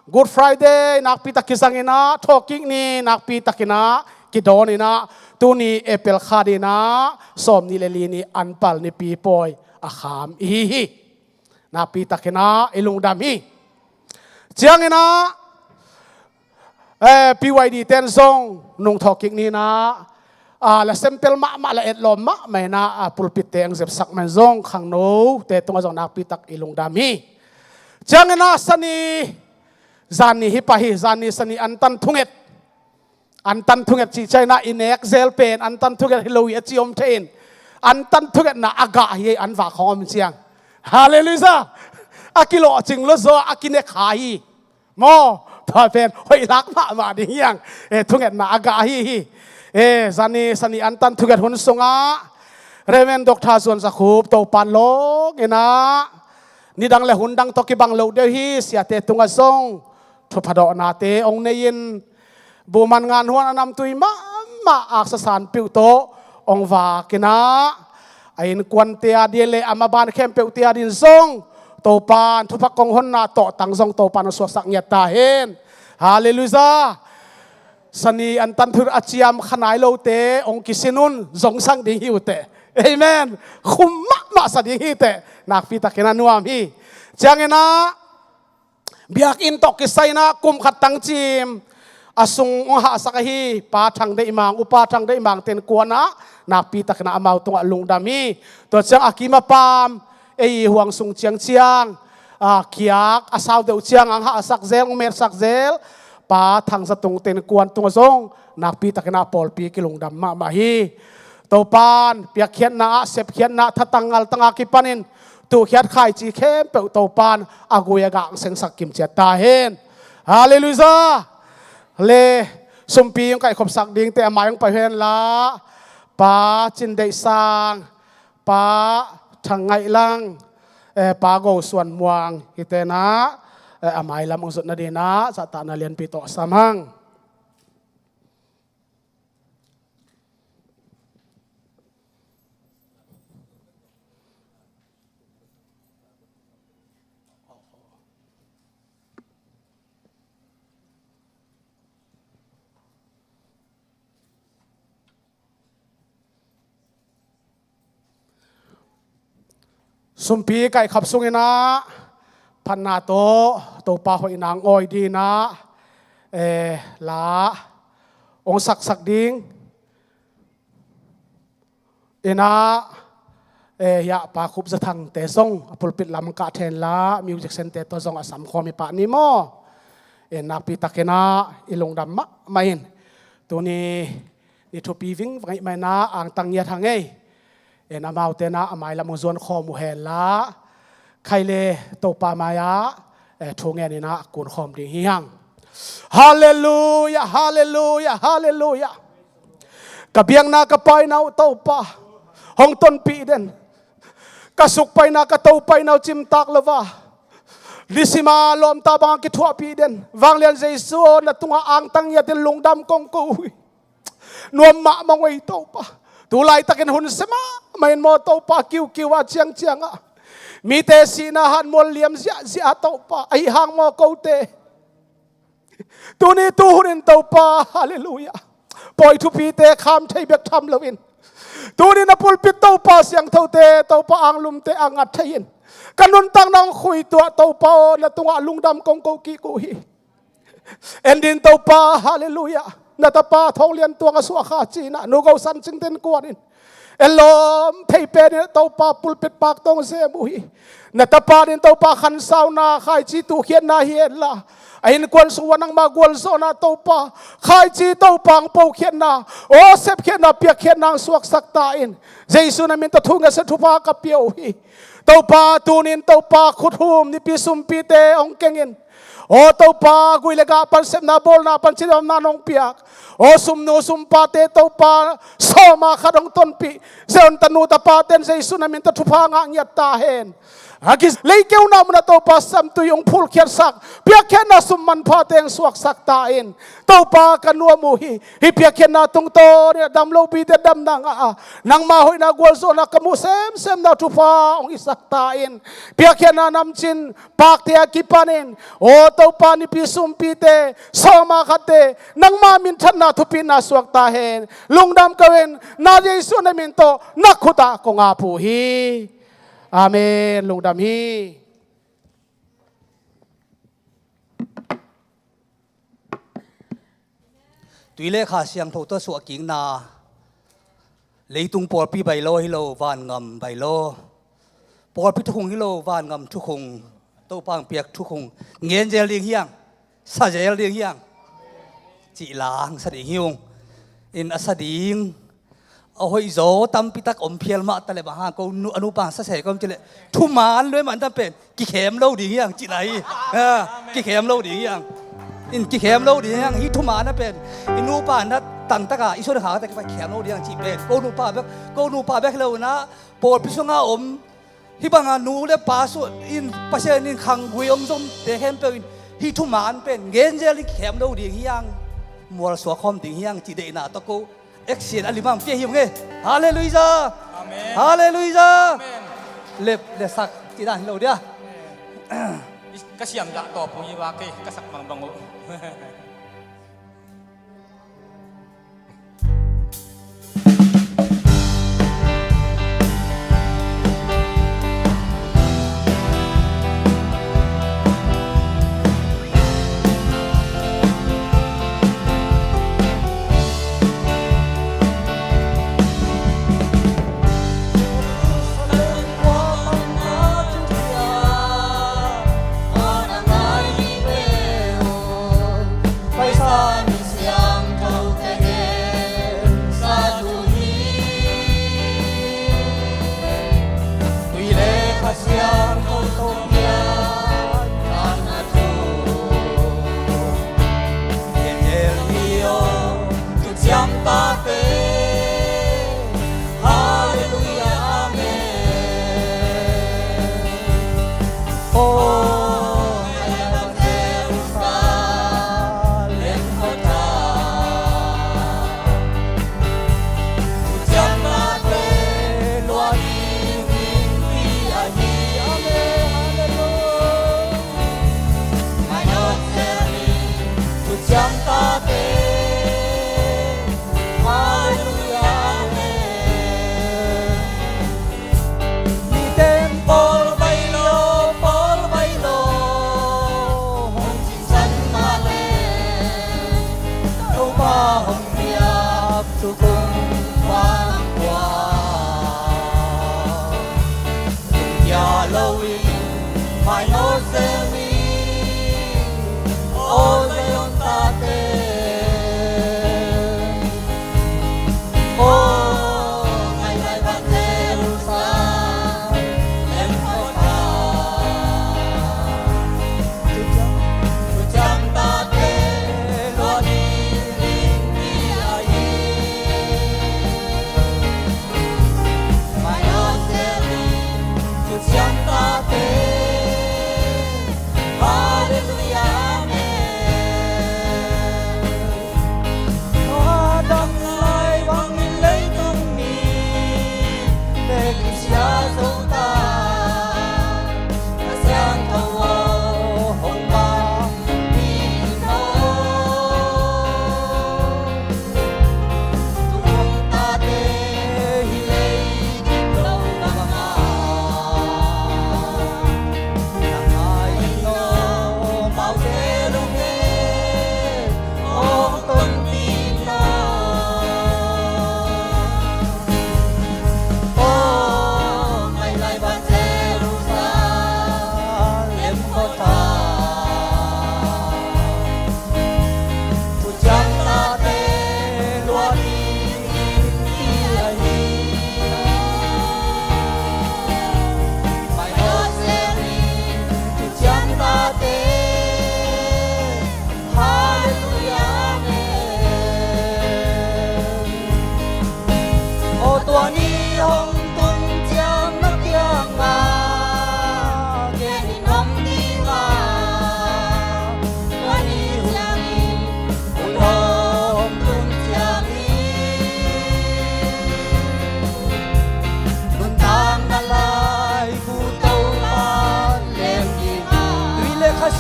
good friday nak pitak ki zangina talking ni nak pitak kina ki donina tu ni epel khadina som ni leli ni anpal ni pi poi akham hi na pi takena ilung dam hi chiang ina PYD ten song nung thokik ni na la sempel ma la etlom ma mai na pulpit te ang zep sak man zong khang no te tung azong na pi tak ilung dam hi chiang ina sani zani hi pa hi zani sani antan thunget chi china in exel pen antan thunget hiloi achiom thein antan thunget na aga hi an va khom chiang hallelujah akilo chinglo zo akine khai mo pa pen hoi lak ma ding yang thunget na aga hi zani sani antan thunget hun sunga remen dokta zon sa khup to pan lo ina nidang le hundang to ki bang lo de hi sia te tunga song thu phado na te ong nein buman ngan huan anam tui ma aksa san piu to ong va kina ain kwan te adile amaban khem pe te adin song to pan thu phak kong hon na to tang song to pan so sak nya ta hen hallelujah sani antan thur achiam khanai lo te ong kisinun zong sang ding hiu te amen khum ma sa ding hi te nak pi ta kena nuam hi changena biak in tok kisai na kum khat tang chim asung ha sakahi pa thang de imang upa thang de imang ten kuana nak pi ta kena amau tung alung dami to chang akima pam ei huang sung chiang kiak asaw de chiang ang ha sak zel mer sak zel pa thang sa tung ten kuan tung zong nak pi ta kena pol pi kilung dam ma hi to pan piak khian na sep khian na thatangal tanga ki panin tu khiat khai chi khem pe to pan aguya ga seng sak kim che ta hen hallelujah le sumpi yung kai khop sak ding te amay yung pa hen la pa chin dei sang pa thangai lang pa go suan muang hitena amay lam ang sut na din na sa ta na lian pito samang sumpi kai khap sungina phanna to pa hoi nang oi di na la ong sak ding ina ya pa khup za thang te song pulpit lam ka then la music center to song asam khomi pa ni mo na pi takena ilung dam ma main to ni thopi ving vai mai na ang tang ya thang ei amau te na amai lam zon kho mu hen la khaile to pa maya thunge ni na kun khom ding hiang hallelujah hallelujah hallelujah kabiang na kapai na to pa hong ton pi den kasuk pai na ka to pai na chim tak lova lisima lom ta bang ki thua pi den wanglian jesu na tunga ang tang ya ten lungdam kong ko nuam ma mangoi to pa tulai takin hun sema main mo to pa kiu a chiang mi te sinahan mo liam zia to pa ai hang mo ko te tuni tu hunin to pa hallelujah poi thu pi te kham thei bek tham lovin tuni na pulpit to pa siang tho te to pa ang lum te angat thein kanun tang nang khui to pa na tunga lungdam kong ko ki ku hi endin to pa hallelujah natapa thong lian tuang aswa kha china nugo san ching ten kuanin elom thei pe ni to pa pulpit pak tong se buhi natapa din to pa khan sauna khai chi tu khian na hian la ain kwan suwanang magwal so na to pa khai chi to pang po khian na o sep khian na pia khian nang suak sak ta in jesu na min ta thunga se thupa ka piau hi to pa tunin to pa khuthum ni pi sum pi te ong kengin o to pa guilega pan sep na bol na pan chidom na nong piak o sum no sum pa te to pa soma khadong ton pi zeon tanu ta pa ten jesu na min ta thupa nga nyat ta hen Hagis leikeu na muna to pa sam tu yung phul khiat sak pia khen na summan pha teng suak sak ta in to pa kanua mu hi pia khen na tung to ne dam lo bi te dam nang nang ma hoi na gol zo na kamu sem na tu pa ong isak ta in pia khen na nam chin pak te akipanin o to pa ni pi sum pi te so ma khate nang ma min than na thu pi na suak ta hen lungdam kawen na jesu na min to na khuta ko nga pu hi Amen. Lung dam hi. Tuy lệ khả siang thâu tơ sủa kính na lấy tung bò pi bài lô hi lô van ngầm bài lô bò pi thu khung hi lô van ngầm thu khung tô pang piak thu khung nghiền gel liêng hiang sa gel liêng hiang chị lang sa đi hiung in asa ding hoi zo tam pitak om phiel ma tale ba ha ko nu anu pa sa se kom chile thu man loi man ta pen ki khem lo di yang chi lai ki khem lo di yang in ki khem lo di yang hi thu man na pen inu pa na tang ta ka iso ha ta ka khem lo di yang chi pen ko nu pa bek lo na por pisonga om hi banga nu le pa su in pa se in khang hui om som te hem pe hi thu man pen gen je li khem lo di yang mual so khom di yang chi de na to ko Action alimang pia hiung nghe Hallelujah Amen Hallelujah Amen lep le sak ti dan lo dia Kasiam dak to punya wake kasak bang bangu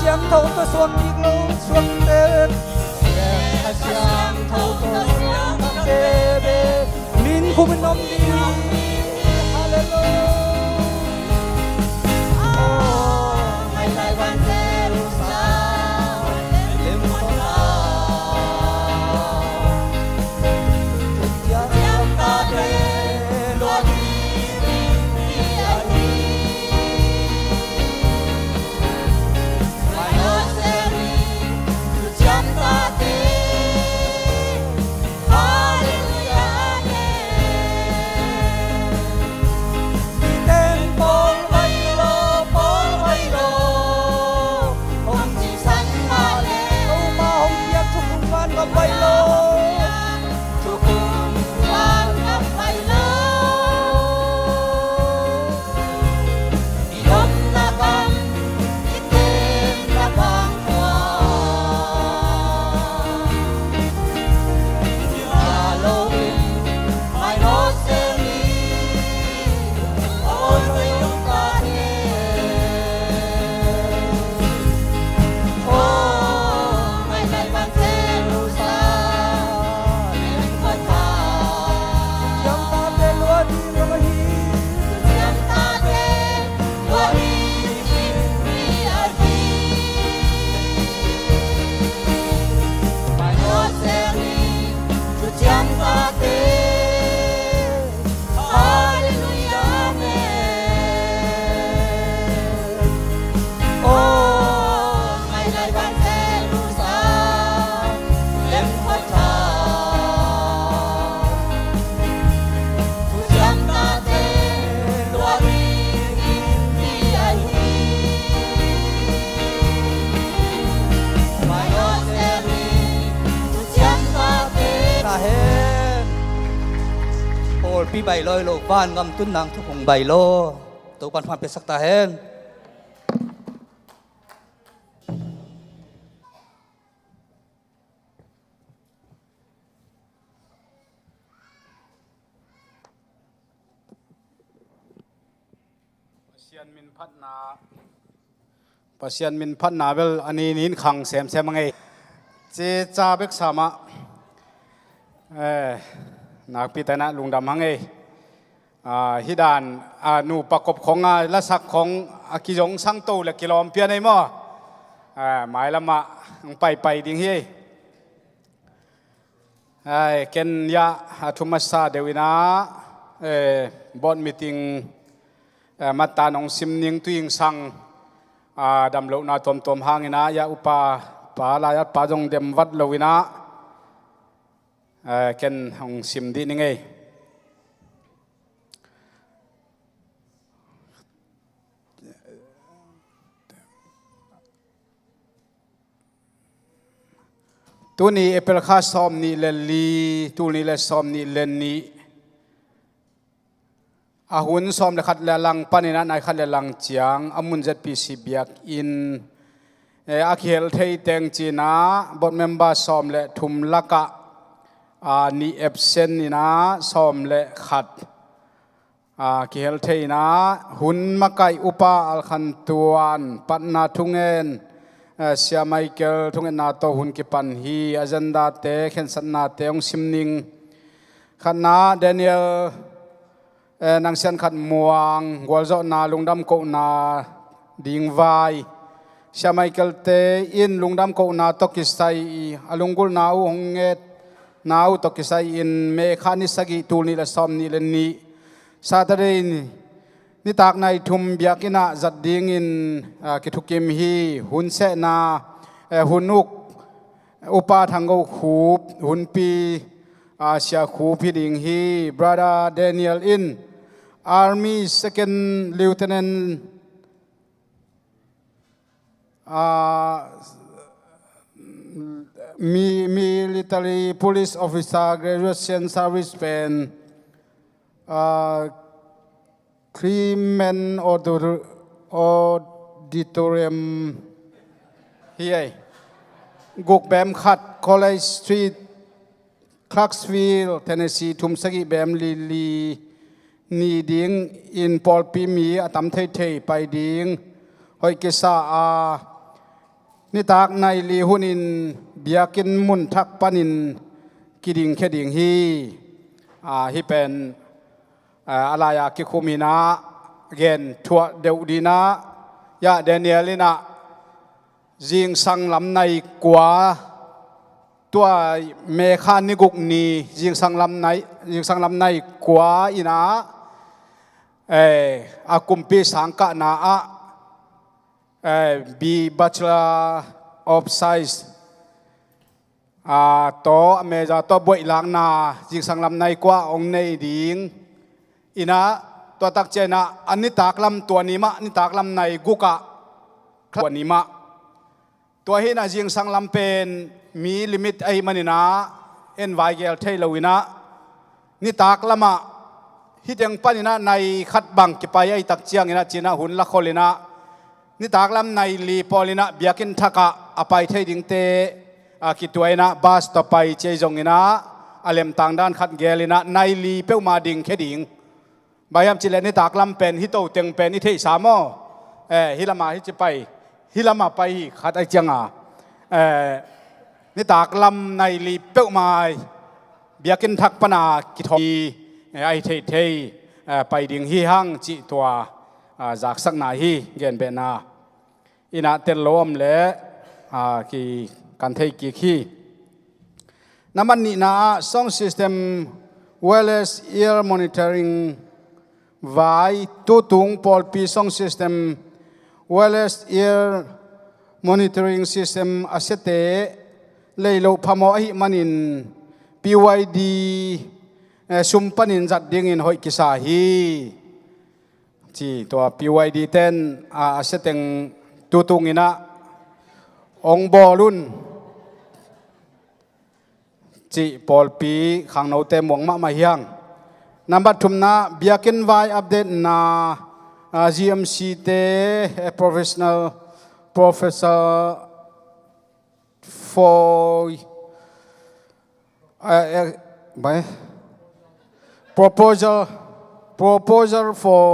siam thâu to suam đi lo suam tên ta siam thâu to suam tê bê min khu bên nom đi hallelujah ngày nay ban đêm sao đêm con pi bảy lôi lộ van ngâm tuấn nang thu cùng bảy lô tụ ban phan pe sắc ta hen Pasian min phat na bel ani nin khang sem sem ngai che cha bek sama nak pi tana lungdam hangai hidan nu pakop khong la sak khong akijong sang to la kilom pia nei mo mai lama pai ding hi ai ken ya thumasa dewina bon meeting mata nong simning tuing sang đam lâu na tom hangina ya upa pa la ya pa jong dem wat lowina ken hong sim di ni ngai tu ni epel kha som ni le li tu ni le som ni len ni ahun som le khat le lang panina nai khat le lang chiang amun zat pi si biak in akhel thei teng china bot member som le thum laka ni absent ni na som le khat khel thei na hun makai upa al khan tuan patna thungen sia michael thungen na to hun ki pan hi agenda te khen san na te ong simning khana daniel nang sian khat muang gwalzo na lungdam ko na ding vai sia michael te in lungdam ko na to kisai alungul na u honget na u to kisai in me khani sagi tulni la som ni le ni saturday ni tak nai thum biakina zat ding in kithukim hi hun se na hunuk upa thango khup hun pi sia khu pi ding hi brother daniel in army second lieutenant military police officer graduation service pen Cremen auditorium here guk bem khat college street Clarksville Tennessee thum sagi bem li ni ding in Paul pi mi atam thei pai ding hoi ke sa นิตากในลีหุนินเบียกินมุนทักปนินกิดิงแค่ดิ่งฮีเป็นอะไรกิคุมินาเกนทัวเดวดีนายาเดเนียลินะจิงสังลำในกว่าตัวเมฆานิกุกนีจิงสังลำในกว่าอินะอากุมปีสังกะนาบีบัชลาออฟไซส์โตอเมจาโตบวยหลังนาจิงสังลำในกว่าองในดิ่งอินะตัวตักเจนะอันนี้ตากลำตัวนี้มะนี่ตากลำในกุกะตัวนี้มะตัวเห็นจิงสังลำเป็นมีลิมิตไอ้มันนี่นะเอ็นไวเกลเทลวินะนี่ตากลำมะฮิตยังปันนี่นะในขัดบังกิไปไอ้ตักเจียงนี่นะจีน่าหุ่นละคนเลยนะนี่ตากลำในลีปอลินะเบียกินทักะอภัยเทดิงเตคิดตัวเองนะบาสต่อไปเจจงนี่นะอเลมต่างด้านขัดเกลินะในลีเป้ามาดิ่งแค่ดิ่งบายามจิเลนี่ตากลำเป็นฮิโตเตียงเป็นนิเทศสามอฮิลามาฮิจิไปฮิลามาไปขัดไอเจียงนี่ตากลำในลีเป้ามาเบียกินทักปนากิทอีไอเทไปดิ่งฮีหังจิตัวจากสักนาฮีเกนเบนาอินาเตลโลมเละกีกันเทกีขี้น้ำมันนี่นะ Sound System Wireless Ear Monitoring ไว้ตัวตุงพอลปี Sound System Wireless Ear Monitoring System อาเสเตเลยโลพมอหิมันิน PYD ซุมปันินจัดดิ่งอินหอยกิสาฮีที่ตัว PYD 10อาเสเต็งตัวตุงอินะองบอลุนจีปอลปีขังโนเตมวงมะมาเฮียงนับทุมนะเบียกินไว้อัปเดตนา GMC เต Professor for proposal for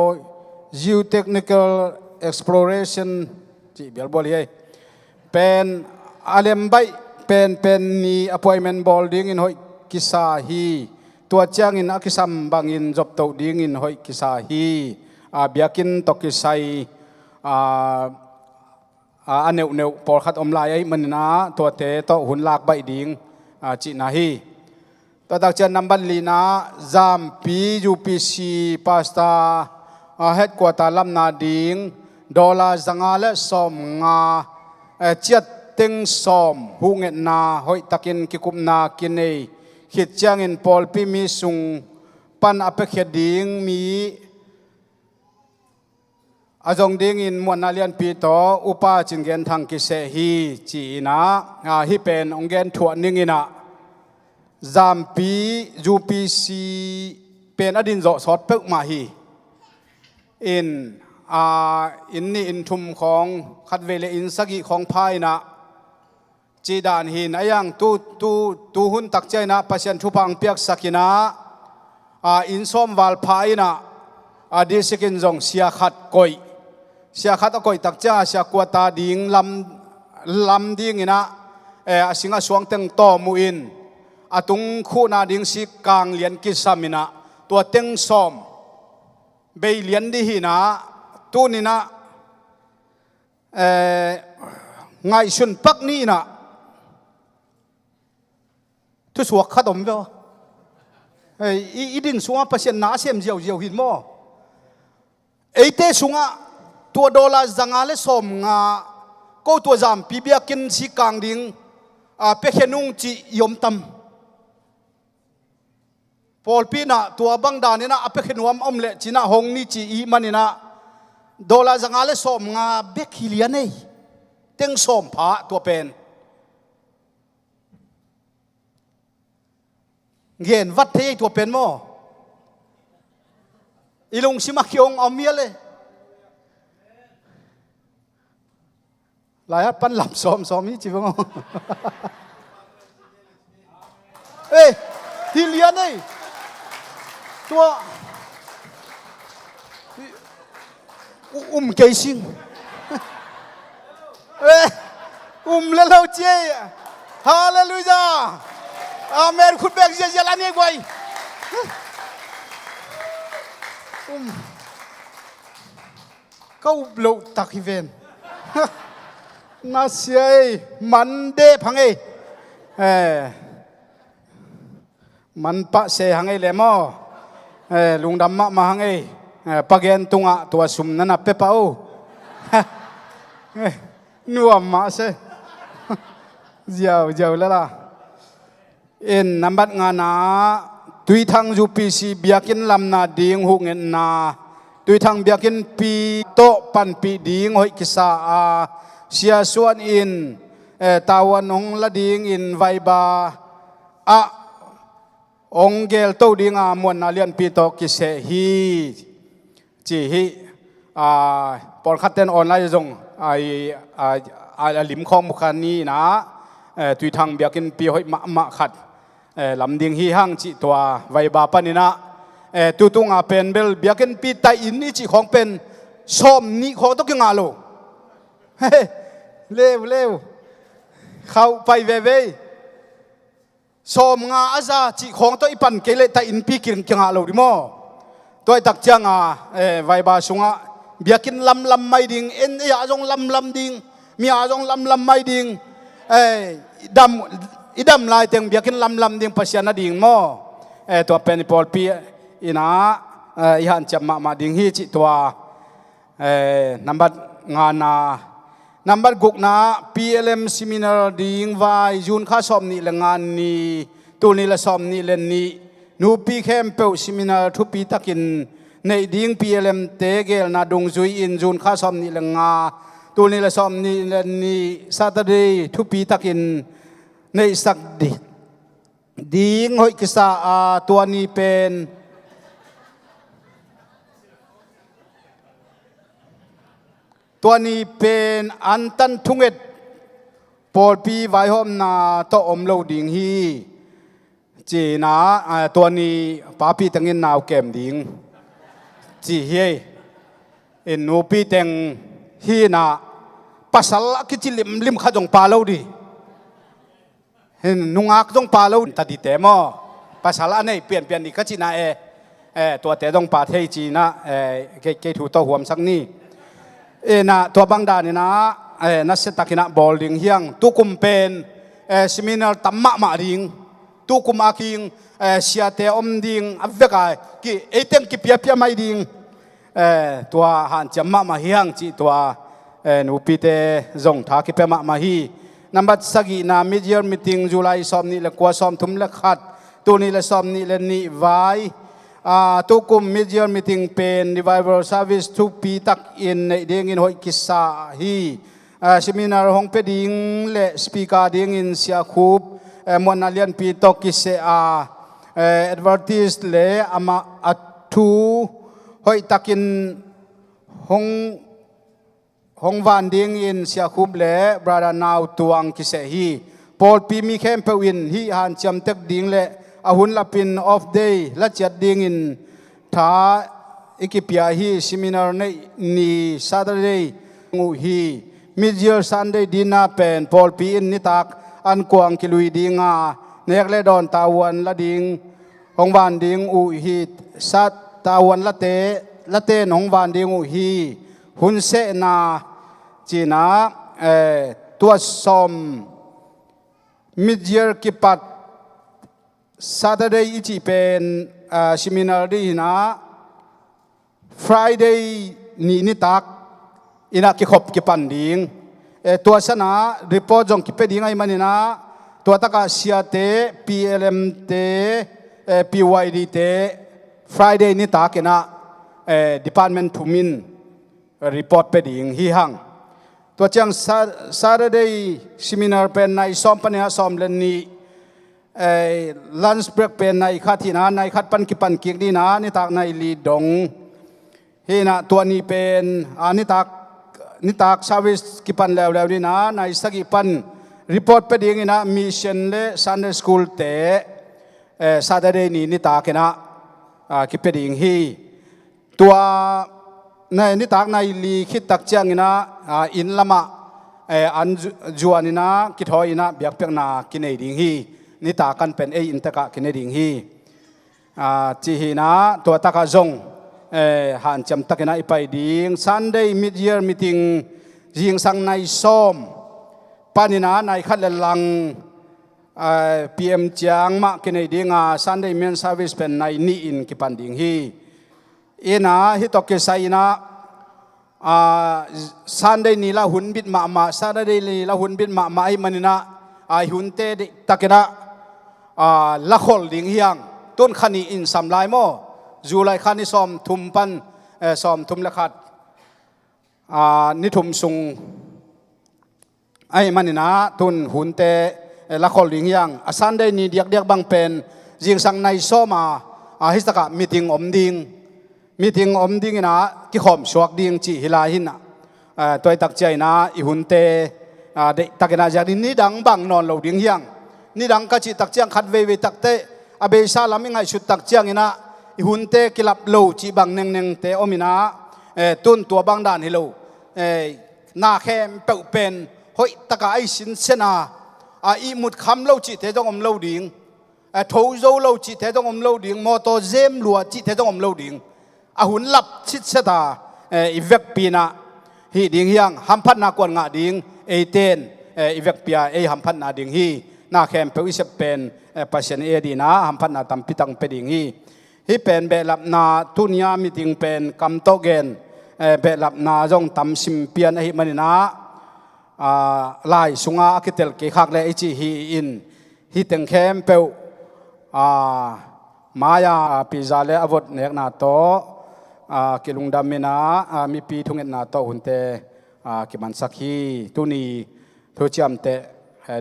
geotechnical exploration จีเบียลบอลเฮเป็นอาเลมใบเป็นนี่ appointment boarding in หอยกิสาฮีตัวเจ้างอินอักษรบางอินจบตัวดิ่งอินหอยกิสาฮีเบียกินตกิไซอันเนวพอขัดอมลายไอ้มันนะตัวเตะตัวหุ่นลากใบดิ่งจินาฮีตัวตักเจนนัมบันลีนะจามปียูพีซีพาสตาเฮดกว่าตาลำนาดิ่งดอลลาร์สังอาเลสอมงาเจ็ดติงสอมหุงเงินนาหอยตะกินกิคุมนากินเอขิดจังอินพอลปีมีสุงปันอเปกเขดิ่งมีอาจงดิ่งอินมวลนาเลียนปีโตอุปาจิงเกนทางกิเสฮีจีนะฮิเป็นองเกนถั่วนิงินะจามปียูพีซีเป็นอดินโจสอดเปิกมาฮีอินนี่อินทุมของขัดเวเลอินสกิของพายนะจีดานหินยังตูหุ่นตักใจนะปัจจัยทุพังเปียกสกินะอินส้มวาลพายนะดิสกินจงเสียขัดก่อยเสียขัดก่อยตักจ้าเสียกวตาดิ่งลำดิ่งนะสิงห์สวงเต็งโตมูอินตุงคู่นาดิ่งสิกางเลียนกิสามินะตัวเต็งส้มเบยเลียนดีหินะตัวนี้นะไงชุนปักนี่นะทุสวกขัดอมเปล่าอีดิ่งสวงเปอร์เซ็นต์น่าเสียมเจียวหินมั้งไอเตสวงตัวดอลลาร์จังอาเลสอมงาก็ตัวจามปีเบียกินสิกางดิ่งเปเขนุงจียมตำพอลปีน่ะตัวบังดานี่นะเปเขนวมอมเละจีน่าหงนี่จีอีมันนี่นะดอลลาร์จังอาเลสอมงาเบกฮิเลียนเอ้เต็งสอมผาตัวเป็นเงินวัดเทยตัวเป็นมั้งอีลุงชิมาคิองเอาเมียเลยหลายปันหลับซ้อมนี่จีบงเอ้ยฮิเลียนเอ้ตัวเกยซิงเอ้ย เลเลเจียฮาเลลูยาอาเมนคุณเบกเจลานี่กวยก็โลตักฮิเวนน่าเสียมันเดพังมันปะเสหังเลมอลุงดำมาหังปะเกนตุงะตัวสุมนั่นน่ะเปปะโอนัวมาเสเจ้าแล้วล่ะนับบัดงานาตุยทางจูปีซีเบียกินลำนาดิ่งหุกเงินนาตุยทางเบียกินปีโตปันปีดิ่งหอยกิสาเสียส่วนตาวันองละดิ่งไวบาองเกลโตดิ่งมวนนาเลียนปีโตกิเสฮีจีฮีปอนคัดเต้นออนไลน์จงลิมของมุขานี้นะตุยทางเบียกินปีหอยมะขัดลำดิ่งฮีห้างจีตัวไวบาปนินะตุตุงเป็นเบลเบียกินปีไตอินนี่จีของเป็นส้มนี่ของต้องยังไงลูเร็วเข้าไปเว่ส้มงาอาซาจีของตัวอีปันเกลไตอินปีกินยังไงลูดิโมตัวตักจังไวบาสุงเบียกินลำไม่ดิ่งยาจงลำดิ่งมีอาจงลำไม่ดิ่งดำลายเตียงเบียกินลำดิ่งภาษาหน้าดิ่งโมตัวเป็นปอลปีอินาหันจับมาดิ่งฮีจิตัวนับบัดงานานับบัดกุกนา PLM seminar ดิ่งไว้ยูนข้าสอบนี่ละงานนี้ตัวนี้ละสอบนี่เล่นนี้นูปีเข้มเปิล seminar ทุกปีตักินในดิ่ง PLM เตเกลนาดงจุยอินยูนข้าสอบนี่ละงาตัวนี้ละสอบนี่เล่นนี้ Saturday ทุกปีตักินในสักดิ่งหอยกิสาตัวนี้เป็นอันตันทุงเอ็ดปอลปีไวหอมนาโตอมโลดิ่งฮีจีนาตัวนี้ป้าปีตั้งเงินนาวเก็มดิ่งจีเฮนูปีตั้งฮีนาภาษาละกิจิลิมข้าจงปาโลดีนุงอักจงปาโลตัดดิเตมอภาษาละนี่เปลี่ยนอีกขจินาตัวเตจงปาเทจีนะเกถูตัวหัวมสักนี่นะตัวบางดานี่นะนักเซตักินะบอลดิงเฮียงตุกุมเป็นซิมินาร์ตัมมะมาดิงตุกุมอาคิงเสียเตอมดิงอัฟเวกายกีเต็งกีเปียไม่ดิงตัวหันจำมะมาเฮียงจีตัวนูปีเตจงทากีเปียมาฮีนับบัดสกีนามิเดียร์มิติงจุลัยสอมนี่ละกว่าสอมทุมละขัดตัวนี้ละสอมนี่ละนี่ไว้ตุกุมมิเดียร์มิติงเป็นรีไวเวอร์เซอร์วิสทุกปีตักอินในเดียงอินหอยกิสาฮีเซมินาร์ห้องเป็ดิงและสปีกาเดียงอินเสียคูบมวลนาเลียนปีตกิเซเอ็ดวาร์ติสเล่อามาอัตูหอยตักอินห้องวันเดียงอินเสียคูบเล่บราดานาวตวงกิเซฮีปอลปีมีเข้มเปวินฮีฮันจำเต็กดิ่งเล่อาหุนลับเป็นออฟเดย์และจัดดิ่งอินท้าอิกิปียฮีเซมินาร์ในนี่ซาตเดย์งูฮีมิดเยอร์ซันเดย์ดินาเป็นปอลปีอินนิตักอันกวางกิลุยดิ่งเนกเลดอนตาวันละดิ่งห้องวันดิ่งอุฮีสัตตาวันละเตนห้องวันดิ่งอุฮีหุนเสนาจีนาตัวซอมมิดเยอร์กิปัดSaturday อีจีเป็นซิมินาร์ดีนะ Friday นี่ตักอินักกิขบกิปันดิ่งตัวสนะรีพอร์ตจงกิเปดิ่งไอ้มันนี่นะตัวตะกาเสียเต PLM เต PYD เต Friday นี่ตักนะ Department ทุมินรีพอร์ตเปดิ่งฮีฮังตัวจัง Saturday ซิมินาร์เป็นในซ้อมปัญญาซ้อมเล่นนี้ลันส์เบรกเป็นในขัดที่นาในขัดปันกิปันกิกนี่นะนี่ตักในลีดงเฮนะตัวนี้เป็นนี่ตักซาวิสกิปันแล้วนี่นะในสกิปันรีพอร์ตไปดีนี่นะมิชชั่นเลซันเดย์สคูลเตซาเดย์นี่ตักนะกิปดิ่งฮีตัวในนี่ตักในลีคิดตักเจียงนี่นะอินละมะ อันจวนนะคิดหอยนะเบียกเปียกนากินเอดิงฮีนี่ตากันเป็นอินตะกะกินเอดิงฮีจีฮีนะตัวตะกะจงหันจำตะกินะอีไปดิง Sunday mid year meeting ยิงสังในส้มปานินาในขัดเลลังPM จางมากินเอดิงSunday main service เป็นในนี่อินกิปันดิงฮีนะฮิตอกเกไซนะSunday ni la hun bit ma Saturday ni la hun bit ma ai manina hun te takena la khol ding hiang ton khani in samlai mo July khani som thum pan som thum la khat ni thum sung ai manina ton hun te la khol ding hiang Sunday ni diak bang pen jing sang nai so ma histaka meeting om ding meeting om ding na ki khom suak ding chi hilai hin na toy tak chai na I hun te de takena ja ni dang bang non lo ding hiang ni dang ka chi tak chiang khat ve tak te abe sa lam ngai shut tak chiang ina I hun te kilap lo chi bang neng te omina tun tua bang dan hi lo na khem pe pen hoi taka ai sin sena I mut kham lo chi te dong om lo ding thou zo lo chi te dong om lo ding moto zem lua chi te dong om lo ding hun lap chit seta ivek pina hi ding hiang hampat na kwan nga ding ten ivek pia hampat na ding hi na khem pe isep pen pasien di na hampat na tam pitang pe ding hi pen be lap na tunia meeting pen kam to gen be lap na jong tam sim pian hi manina lai sunga akitel ke khak le chi hi in hi teng khem pe maya pizza le avot nek na to kilung damina mi pi thungen na to hunte ki man sakhi tuni thuchiam te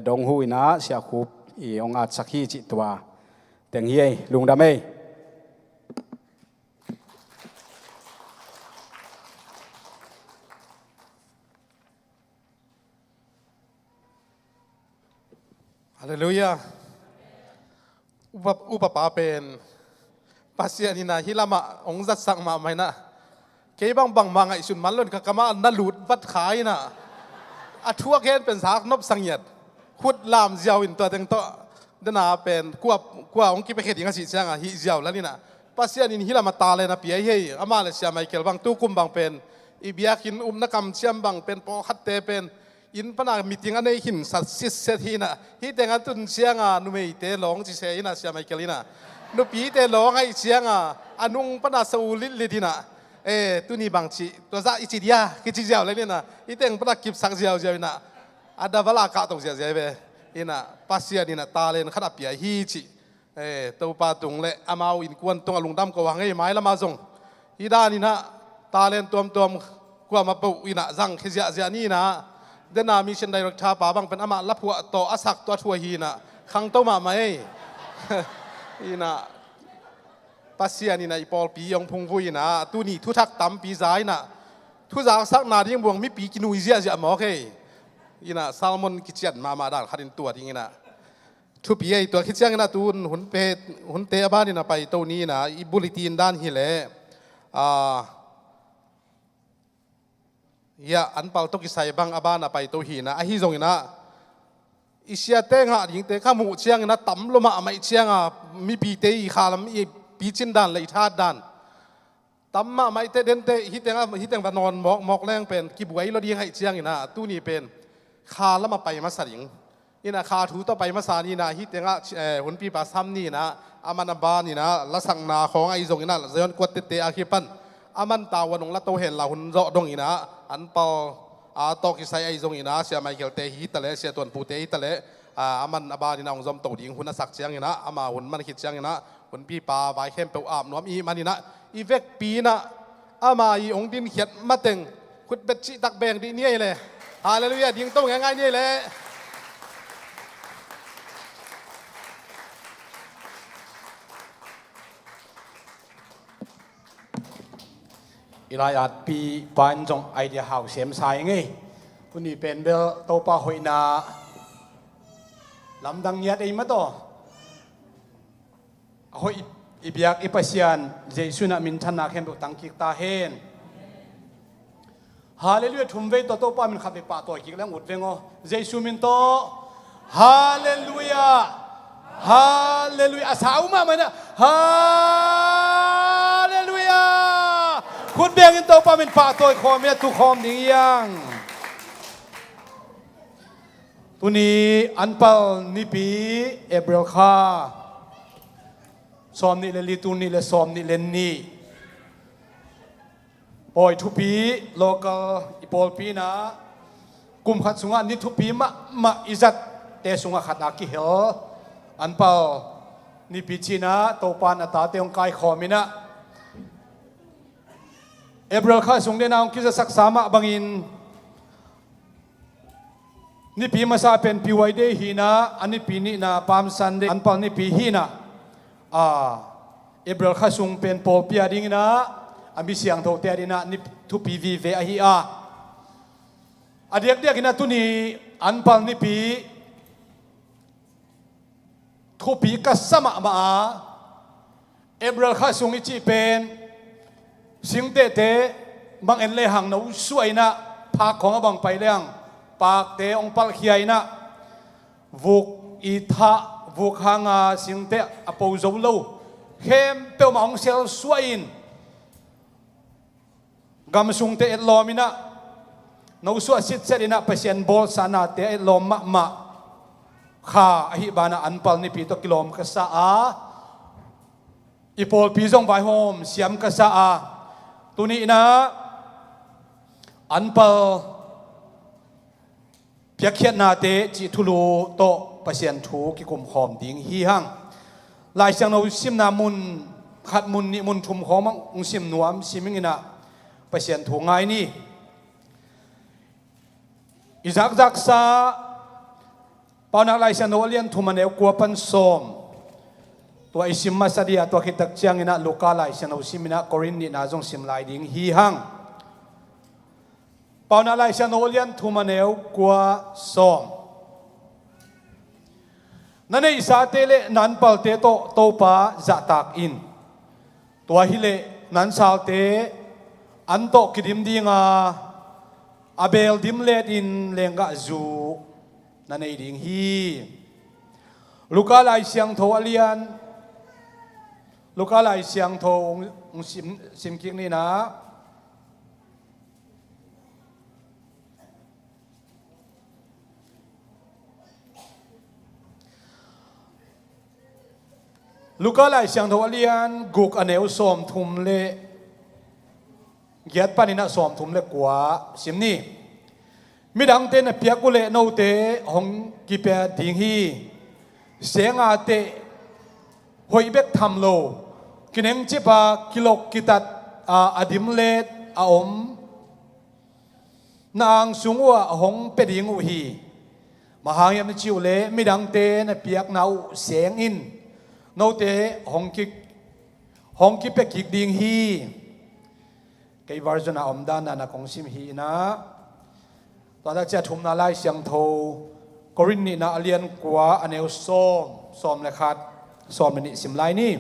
dong huina sia khup I ong at sakhi chi twa teng hi lung dam ei Hallelujah. Upa pa pen pasya ni na hilama ong zat sang ma mai na ke bang mga isun malon ka kama na lut vat khai na athua ken pen sak nop sangyat khut lam jiao in to teng to dana pen kwa ong ki pe khet inga si changa hi jiao la ni na pasya ni hilama ta le na pi hei ama le sia Michael bang tu kum bang pen ibiakin na kam chiam bang pen po khat te pen in pana meeting anei hin sat sis set hina hi tenga tun sianga numei te long chi se ina sia Michaelina nu pi te long ai sianga anung pana saulit lidina tuni bang chi to za ichi dia ki chi jiao le na I teng pana kip sak jiao jiao ina ada bala ka tong sia sia be ina pasia dina talen khada pia hi chi to pa tung le amau in kwan tong alung dam ko wangai mai lama zong ida ni na talen tom kwa ma pau ina zang khizia zia ni na dena mission director pa bang pen ama lapua to asak to thua hi na khang to ma mai ina pasia ni na ipol pi yong phung vui na tu ni thu thak tam pi zai na thu za sak na ding buang mi pi kinui zia zia mo ke ina salmon kichian ma dan kharin tua ding ina thu pi ai to kichiang na tun hun te aba ni na pai to ni na I bulletin dan hi le ya anpal to kisai bang abana pai to hi na a hi zong ina isia te nga ding te khamu chiang na tam lo ma mai chiang mi pi te I khalam I pi chin dan le tha dan tam ma mai te den te hi teng ba non mok leng pen ki buai lo ding hai chiang ina tu ni pen kha la ma pai ma saring ina kha thu to pai ma sa ni na hi tenga hun pi pa sam ni na amana ba ni na la sang na khong ai zong ina zion kwat te a khi pan aman tawanong la to hen la hun ro dong ina an pal to ki sai ai zong ina sia Michael te hi tale sia ton pu te hi tale aman aba ni na ong zom to ding hun sak chiang ina ama hun man khit chiang ina hun pi pa vai khem pe am nom I manina I vek pi na ama I ong din khiat ma teng khut bet chi tak beng di ni le hallelujah ding to ngai ni le Ilayat pi pan jong idea how sem sai ngi puni pen bel to pa hoina lam dang yat ei ma to hoi ibiak ipasian jesu na min thana khem tang ki ta hen ฮาเลลูยาทุ่มเวตัวป้ามันขับไปป่าตัวกิกแล้วอุดเวงอเยซูมินโตฮาเลลูยาฮาเลลูยาสาวมาไหมนะฮาเลลูยาคุณเบียงอินโตป้ามันป่าตัวคอมเนี่ยตุคอมนิ่งยังตัวนี้อันเปล่านี่ปีเอเบรลคาซอมนี่เลลิตุนี่เลซอมนี่เลนนี่ปอยทุปีโลกาอีปอลปีนะกุมขัดสุงานี่ทุปีมาอิจัดเตสุงาขัดอากิเฮลอันเปล่านี่ปีจีนะโตปานอัตตาเตองกายขอมินะเอเบรลคาสุงเดนาองกิจะสักสามะบังอินนี่ปีมาซาเป็นปีไวเดฮีนะอันนี้ปีนี้นะปามซันเดอันเปล่านี่ปีฮีนะเอเบรลคาสุงเป็นปอลปีอาดิงนะอามิเสียงโทเตดินะนี่ทุปีวีเวอฮีอาเดียกเดียกินะตุนีอันปัลนี่ปีทุปีกัสมามาเอเบรลข้าสุงอิจิเป็นสิงเตเตบางเอ็นเลหังนูสวยนะพากของบางไปเลี้ยงปากเตองปัลเขียนะวุกอิทะวุกหางาสิงเตอปโจโลเข้มเปียวมังเซลสวยนกำสุงเตะลอมินะนูสวสิทธิ์เสดินะเปเซียนบอลสานาเตะลอมมาข้าอหิบานะอันปัลนิปีตกิโลมกษาอีโปลปีจงไวโฮมเสียมกษาตัวนี้นะอันปัลเพียกเขียนนาเตจิทุลูโตเปเซียนทูกิกุมหอมดิ่งฮีหังลายเสียงนูซิมนามุนขัดมุนนิมุนทุมหอมังซิมนวมซิมิงนะเปเซียนถูงไงนี่อิจักจักซาปานักไลเซนโนเลียนทุมันเอวกัวปันสมตัวอิสิมมาสเดียตัวคิดตักเชียงอินะลูกาไลเซนโนซิมินะกอรินนี่นาจงซิมไลดิงฮีฮังปานักไลเซนโนเลียนทุมันเอวกัวสมนั่นเองอิสาเตเลนันปัลเตโตโตปาจัตักอินตัวฮิเลนันซาเตอันโตกิดิมดีงาอาเบลดิมเลดอินเลงกะจูนั่นเองดิ่งฮีลูกาไลเสียงโทอเลียนลูกาไลเสียงโทซิมกิกนี่นะลูกาไลเสียงโทอเลียนกุกอเนวสมทุมเลเกียรติปานินะสอมทุมเล็กกว่าสิมนี่มิดังเตนเปียกุเลโนเตหงกิเปียดิงฮีเสียงอาเตหอยเบกทำโลกินเองจิปากิโลกิตัดอดิมเลดอาอมนางสุงว่าหงเป็ดยิงอุฮีมหายามจิวเลมิดังเตนเปียกนาวเสียงอินโนเตหงกิเปียกิกดิงฮีไกวาร์จนาอมดานานาคงซิมฮีนะตอนนั้นจะทุ่มนาไลเสียงโทกรินนี่นาเลียนกว่าอเนลส้มเลยคัดส้มนี่สิมไลนี่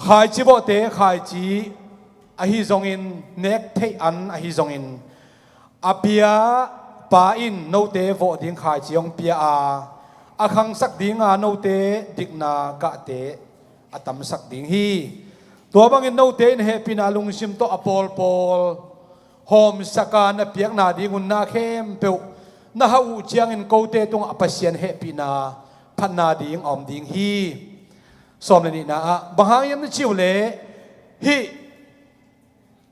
ขายจีโบเตขายจีอหิจงอินเน็กเทอันอหิจงอินอาเปียปาอินโนเตโวดิ้งขายจีองเปียอาคังสักดิ้งโนเตดิกนากะเตอาตัมสักดิ้งฮีตัวบางอินโนเตนเฮปินาลุงซิมโตอปอลโฮมสการเปียกนาดีงุนนาเข้มเปียวนาหูเจียงอินโกเตตรงอปัสเซียนเฮปินาพันนาดีงอมดิงฮีสมเลนี่นะบางหางยังไม่ชิวเลฮี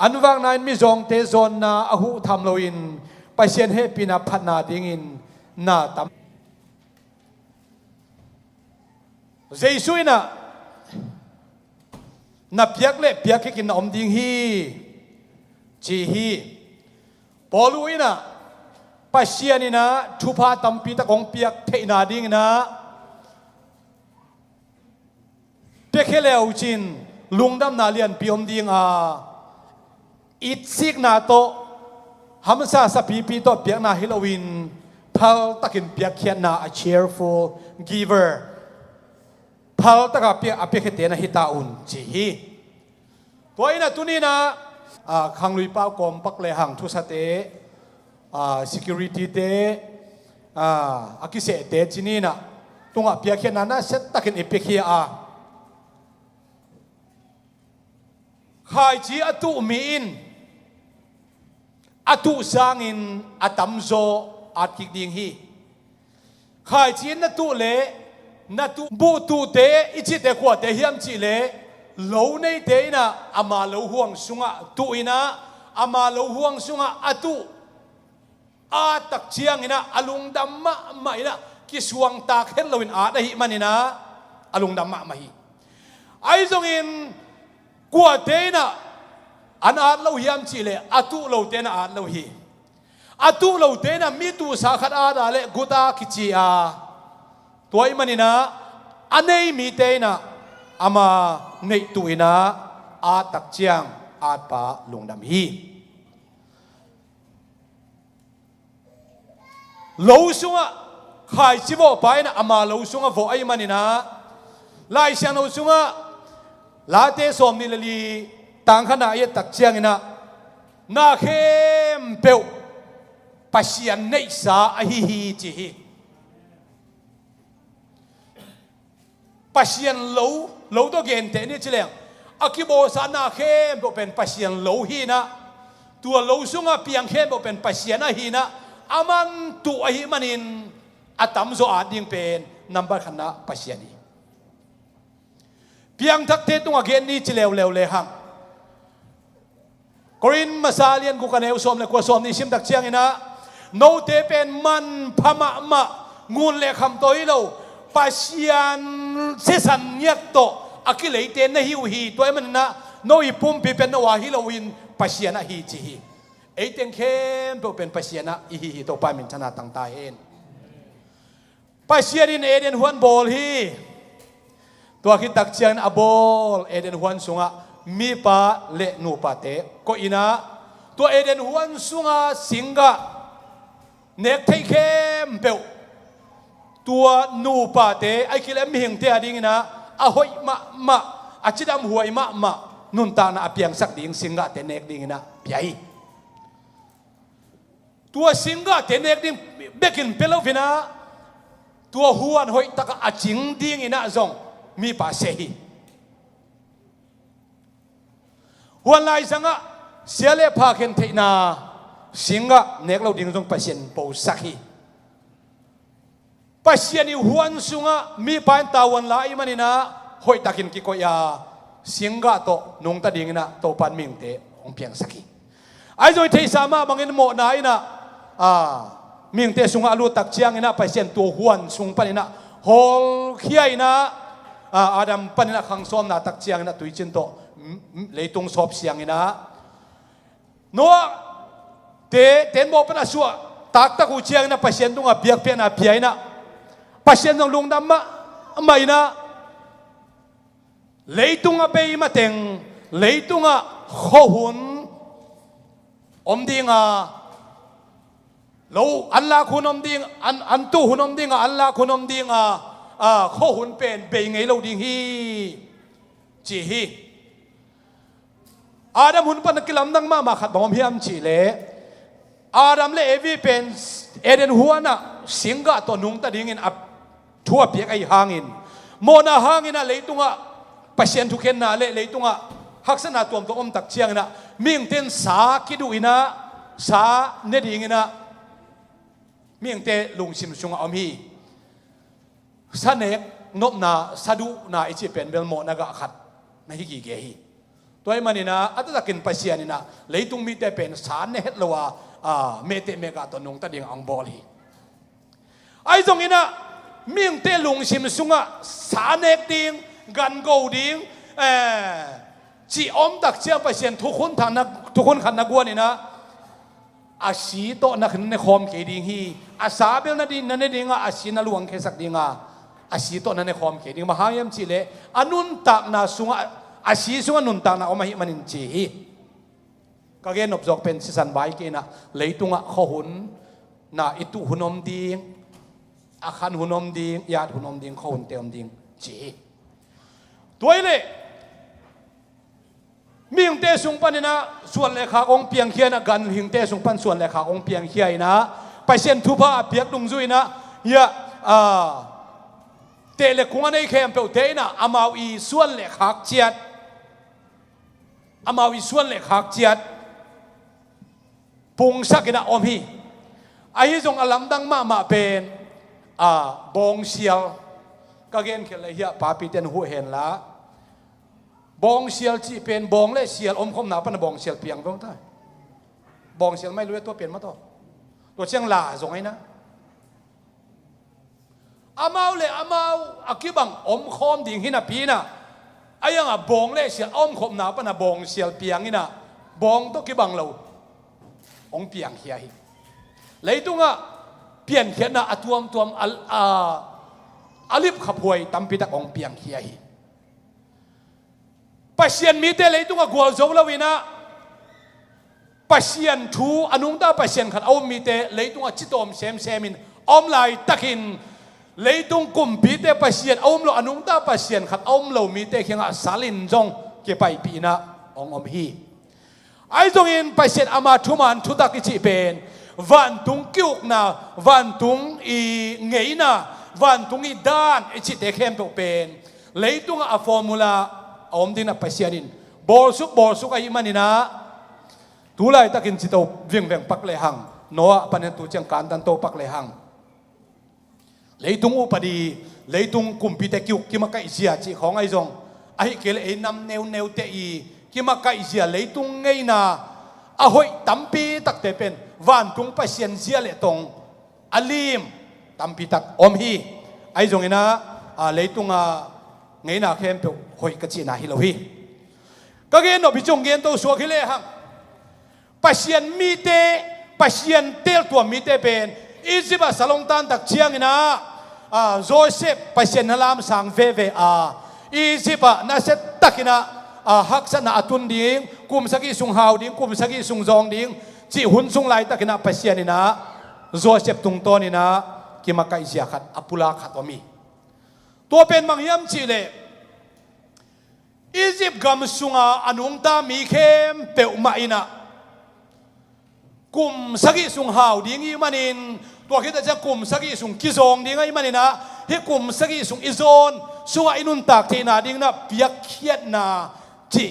อันวางนายมิจงเตซอนนาอหูทำโลอินปัสเซียนเฮปินาพันนาดีงินนาตัมเจสุยนะนับเปียกเล็บเปียกกินอมดิงฮีจีฮีปอลุยนะปัสเซียนี่นะทุพาตัมปีตะกงเปียกเทนาดิงนะเปียกเลวจินลุงดำนาเลียนปีอมดิงอิดซิกนาโตฮัมซาสปีปีโตเปียกนาฮิโลวินพัลตะกินเปียกเขียนนา a cheerful giverพัลตะกับเปียกเตนะฮิตาอุนจีฮีตัวนี้นะตุนี้นะ ขังลุยเป้ากรมปักเลหังทุสเตsecurity เตอากิเสเตจินีนะตรงอ่ะเปียเขียนนั้นนะเซตตะเขียนเอเปียเขียขายจีอตุมีอินอตุสางอินอตัมโซอากิกดิ่งฮีขายจีนตุเลนตุบูตุเตอิจิเตขวดเตเฮียมจีเลโลในเตนะอามาโลห่วงสุงะตุอินะอามาโลห่วงสุงะอตุอาตักเชียงอินะอลุงดัมมะมาอินะกิสวงตาเข็นลวินอาดหิมันอินะอลุงดัมมะมาฮีไอซงอินกัวเตนะอันอาดโลเฮียมจีเลอตุโลเตนะอาดโลฮีอตุโลเตนะมีตูสาขัดอาดาเลกุตากิจีอาตัวอิมันอินะอันนี้มีเตนะอามาในตัวอินะอาตักเชียงอาดปะลุงดัมฮีโลสุงะขายชิบอไปนะอามาโลสุงะโวไอมันอินะไล่เสียงโลสุงะลาเตสอมนิลลีต่างขนาดตักเชียงอินะนาเข้มเปวปัสยันในสาอหิฮิจิฮิปัสยันโลตัวเกณฑ์เตนี่เฉลียงอากิโบสานาเข้มเปวเป็นปัสยันโลฮีนะตัวโลสุงะเปียงเข้มเปวเป็นปัสยันอหินะอามันตัวอหิมันินอาตัมโซอาดิงเป็นนับบัขณะปัสยันีเพียงทักเทตุงเกณฑ์นี้เฉลียวเลยหังกรินมาซาเลียนกูกันเอวสอมเลยกูสอมนี่ชิมตักเชียงอินะโนเตเป็นมันพม่ามะงูเล็กคำตัวอีโลปัสยันเสสันเนียโตอากิเลเตนนะฮิวฮีตัวมันนะโนอิปุ่มปีเป็นนวาฮิโลวินปัสยันฮีจีฮีไอเต็งเข้มเป็นปัสยันอีฮีตัวปามินชนะต่างตาเห็นปัสยันเอเดนฮวนบอลฮีตัวคิดตักเชียงอาบอลเอเดนฮวนสุงะมีปะเลนูปะเตก็อินะตัวเอเดนฮวนสุงะสิงกะเนกไทเข้มเปวตัวนูปะเตไอคิเลมหิงเตอดิ่งนะอาหอยมะอาจิดามหวยมะนุนตานะอเปียงสักดิ่งสิงกะเตเนกดิ่งนะเปียตัวสิงกะเตเนกดิ่งเบกินเปลวินะตัวหัวหอยตะกะอาจิงดิ่งนะจงมีปะเสฮีหัวลายสังะเสียเล่พาเข็นเทนาสิงกะเนกเราดิ่งจงปัสยันปูสักฮีปัสยันหัวสุงะมีปานตาวันลายมันนี่นะหอยตะกินกิโกยาสิงกะโตนงตะดิ่งนะโตปันมิงเตองเพียงสักฮีไอ้โดยเทสามาบางเงินโมนายนะมิงเตสุงะลูตักเชียงนะปัสยันตัวหัวสุงปันนะฮอลเขียนะอาดัมปันนะขังซ้อมนะตักเชียงนะตุยจินโตเลยตรงสอบเสียงนะนัวเตนบอกเป็นอาชัวตักตะกูเชียงนะปัสยันตรงอ่ะเบียกเพียนะเพียนะปัสยันตรงลุงดำมะไม่นะเลยตรงอ่ะเบย์มาเต็งเลยตรงอ่ะข้อหุ่นอมดิ่งอ่ะเราอัลลาคุณอมดิ่งอันตู้หุ่นอมดิ่งอ่ะอัลลาคุณอมดิ่งอ่ะข้อหุ่นเป็นเบย์ไงเราดิ่งฮีจีฮีอาดัมหุ่นปนกิลำดังมาขัดบอมเฮียมจีเลอาดัมเลเอวีเป็นเอเดนหัวน่ะสิงกะตัวนุ่งตะดิ่งอินอับทั่วเปียกไอหางอินโมนาหางอินน่ะเลยตรงอ่ะปัสยันทุกเข็นน่ะเลยตรงอ่ะฮักษณะตัวอมตักเชียงน่ะมิงเต้นสาคิดูอินะสาเนดิ่งอินะมิงเตลุงชิมซุงอมฮีสเนกนบนาสะดุนาอิจิเป็นเบลโมนากะขัดไม่ฮิกิเกฮีตัวมันนี่นะอัตตะกินปัสยันนี่นะเลยตรงมีแต่เป็นสารเนหลัวเมเตเมกาตัวนุ่งตะดิ่งอังบอลีไอ้ตรงนี้นะมิงเตลุงชิมซุงะสารเนกดิ่งกันโกดิ่งจีอมตักเชียงปัสยันทุกคนทันนักทุกคนขันนักวัวนี่นะอาชีโตนักในคอมเกดิ่งฮีอาสาเบลนัดดิ่งนั่นดิ่งอาชีนลวงเคสักดิ่งอาชีโตนั่นในคอมเกดิ่งมหายมจีเลอนุนตักนาซุงะอาชีสุงนุนตานะอมาหิมันินจีก็เกณฑ์นบจอกเป็นสิสันไว้เกนะเลยตุงะข้อหุนนะอิตุหุนอมดิงอาคันหุนอมดิงยาดหุนอมดิงข้อหุนเตอมดิงจีตัวเลย มีหิงเตสุงปันนะส่วนเลขาองเปียงเขียนกันหิงเตสุงปันส่วนเลขาองเปียงเขียนะไปเส้นทุบะเปียกดุงจุยนะเยอะเตเลคุงอันนี้เข้มเปลเตนะอามาวีส่วนเลขาเจียดอามาวีส่วนเลขาเจียดปุงสักนะอมฮีไอ้จงอลัมดังมาเป็นบงเชียวก็เกณฑ์เขลเฮียปาปีเตนหัวเห็นละบงเชียวจีเป็นบงและเชียวอมคมหนาปนบงเชียวเพียงตรงท้ายบงเชียวไม่รู้ตัวเปลี่ยนมาตัวเชียงลาส่งให้นะอามาเลยอามาอากิบังอมคมดิ่งหินะปีนะไอ้ยังบงและเชียวอมคมหนาปนบงเชียวเพียงนี่นะบงตัวกิบังเราองเปียงเฮียฮิเลยตรงเปลี่ยนเขียนนะตัวอลิบขับหวยตั้มพิทักองเปียงเฮียฮิปัศยันมีเตเลยตรงกัวโจลวินะปัศยันทูอนุงตาปัศยันขัดเอามีเตเลยตรงจิตอมเซมมินอมลายตะกินเลยตรงกลุ่มปีเตปัศยันเอาเราอนุงตาปัศยันขัดเอาเรามีเตเขียงสาลินจงเก็บไปปีนะองอมฮีไอ้ตรงอินปัศยันอามาทุมันทุตักกิจิเป็นวันตุงกิวกนะวันตุงอีเงยนะวันตุงอีด้านไอจิตเตเข้มเป็นเลยตรงฟอร์มูลาอมดินะปัศยันินบอลสุกไอ้มันนี่นะทุไลตะกินจิตเอาเวียงปักเลยหังโน้ปันยันตุจังการตันโตปักเลยหังเลยตรงอุปดีเลยตรงกุมพิเตกิวกิมาไกเสียจีของไอ้จงไอ้เกลไอ้นำแนวเตอีกิมาไกเสียเลยตรงไงนะอาหอยตั้มปีตักเตเป็นวันตุงปัศยันเสียเลยตรงอลิมตั้มปีตักอมฮีไอ้จงนะเลยตรงไงนะเข้มเปหอยกระจีน่าฮิโลฮีก็เกณฑ์นบิจงเกณฑ์ตัวสัวขึ้นเลยฮะปัศยันมีเตปัศยันเตลตัวมีเตเป็นอีจิปต์สลงตันตักเชียงนะโจเซฟปัศยันฮลามสังเวอีจิปต์น่าเสตตักนะฮักษณะตุนดิ้งกุมสกีสุงหาวดิ้งกุมสกีสุงจองดิ้งจีหุ่นสุงไลตักนะปัศยันนี่นะโจเซฟตุงโตนี่นะกิมาไกเสียขัดอปุลาขัดวามีตัวเป็นมังยมจีเลอียิปต์กำสุงอนุงตามีเข้มเปวมาอินะกุมสกิสุงหาวดิ้งอีมันินตัวคิดจะกุมสกิสุงกิจงดิ้งอีมันินะที่กุมสกิสุงอิโซนสุงอินุนตักที่นาดิ้งนะเปียกเขียดนาจี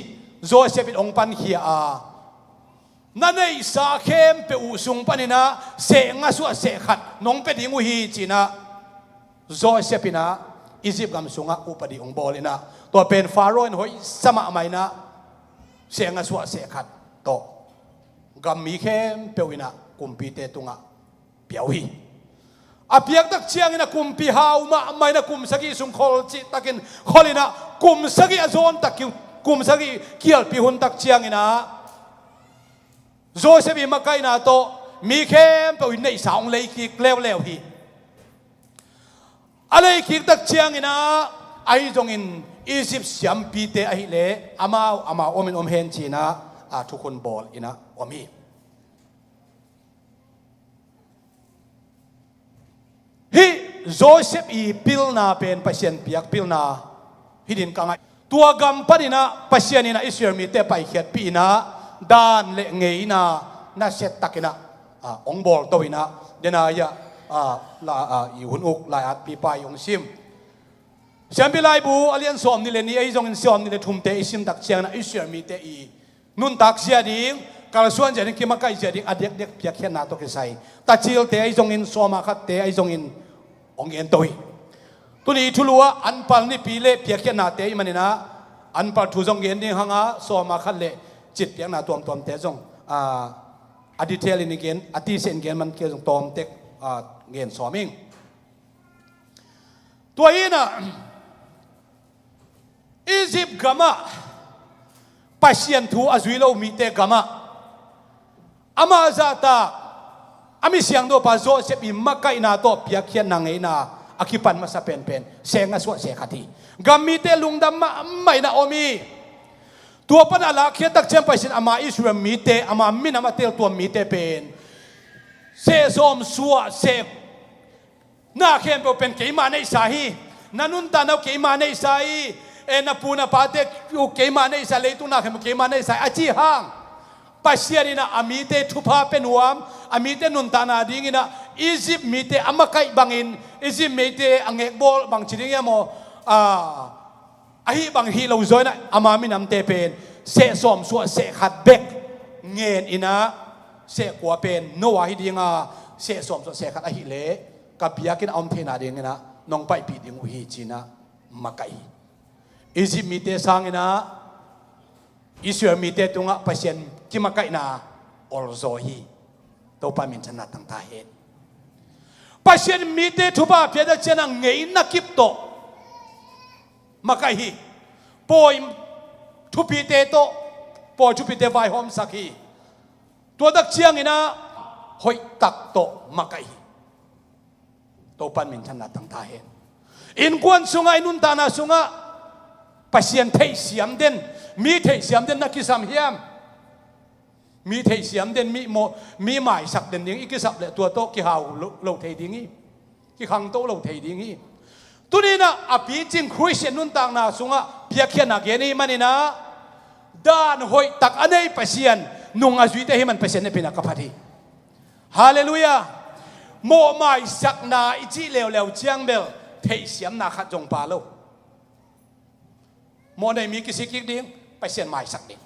โจเซฟิตองปันเขียนั่นไอ้สาเข้มเปวสุงปันินะเสงาสัวเสขัดน้องเป็นดิ้งอุฮีจีนะโจเซฟินะอียิปต์กำสุงอุปดีองบอลินะตัวเป็นฟาโรห์หอยสมัยใหม่นะเสียงสวะเสียขัดโตกำมีเข้มเปียวนะกุมปีเตตุงะเปียวฮีอาเปียกตักเชียงนะกุมปีหาวมาไม่นะกุมสกีสุงคอลจิตักินคอลินะกุมสกีอโซนตักคิวกุมสกีเกี่ยวปีหุนตักเชียงนะโจเซฟีมาไกนะโตมีเข้มเปียวในสาวเลยกิกเลี้ยวฮีอะไรคิดตักเชียงนะไอ้จงอินอียิปต์ยามปีเตไอเล่อามาอมินเฮนจีนะทุกคนบอลอินะอมีฮิโจเซฟอีพิลนาเป็นปัศยันเปียกพิลนาฮิดินกังไงตัวกำปั้นนะปัศยันนะอิสราเอลมีเตไปเขียดปีนะด้านเละเงยนะน่าเสตักนะองบอลตัวนะเดนายะอยู่หุ่นอกลายอัดปีปายองซิมเสียงพิไลบูอเลียนสอมนี่เลยนี่ไอ้จงสอมนี่เลยทุ่มเตอิซิมตักเชียงนะอิสราเอลมีเตอีนุนตักเสียดิ้งกาลส่วนเจนี่กิมาไกเสียดิ้งอเด็กเด็กเพียกเขียนนาตัวกิไซตัดจิลเตไอ้จงอินสอมาคัดเตไอ้จงอินองเอ็นตัวตัวนี้ทุลัวอันปัลนี่ปีเล่เพียกเขียนนาเตอิมันนี่นะอันปัลทุจงเอ็นนี่ฮังอาสอมาคัดเล่จิตเพียงนาตัวเตจงอดีเทลินิเกนอดีเซนเกนมันเกี่ยวกับตัวเตกเงินสอมิงตัวนี้นะอียิปต์กามาปัศยันทูอาจุยโลมีเตกามาอามาซาตาอามิเสียงโดปาโซเซปิมักไกนาโตเปียกเขียนนางเอนาอากิปันมาสะเป็นเสงอสวะเสขัดีกามีเตลุงดำมาไม่นาอมีตัวปัญหาลักเขียนตักเชมปัศยันอามาอิสราเอลมีเตอามามินามาเตลตัวมีเตเป็นเสซอมสัวเสกน่าเข้มเป็นเกี่ยมาในสาฮีนันุนตาเอาเกี่ยมาในสาฮี na puna pate u keima nei sa leitung na kem keima nei sa achi hang pasiarina amite thupa penuam amite nuntana dingina Egypt mite amakai bangin Egypt mite angek bol bang chiringa mo ahi bang hi lo zoina amami nam te pen se som suwa se khat bek ngen ina se kwa pen no wa hi dinga se som suwa se khat ahi le kapiakin om thena dingina nong pai pi ding hi china makai Egypt mite sangina Israel mite tunga pasien kimakai na orzohi to pa min chana tang ta he pasien mite thupa peda chena ngei na kipto makai hi poi thupite to poi thupite vai hom sakhi to dak chiang ina hoi tak to makai hi to pan min chana tang ta he in kwan sunga inun tana sunga pasien thei siam den mi thei siam den na kisam hiam mi thei siam den mi mai sak den ding ikisap le tua to ki hau lo thei ding hi ki khang to lo thei ding hi tunina api jing christian nun tang na sunga piakhian na ge ni manina dan hoi tak anei pasien nung azui te hi man pasien ne pina kapati hallelujah mo mai sak na ichi leo leo chiang bel thei siam na khat jong pa lo mo nei mi kisik ding pasien mai sak ding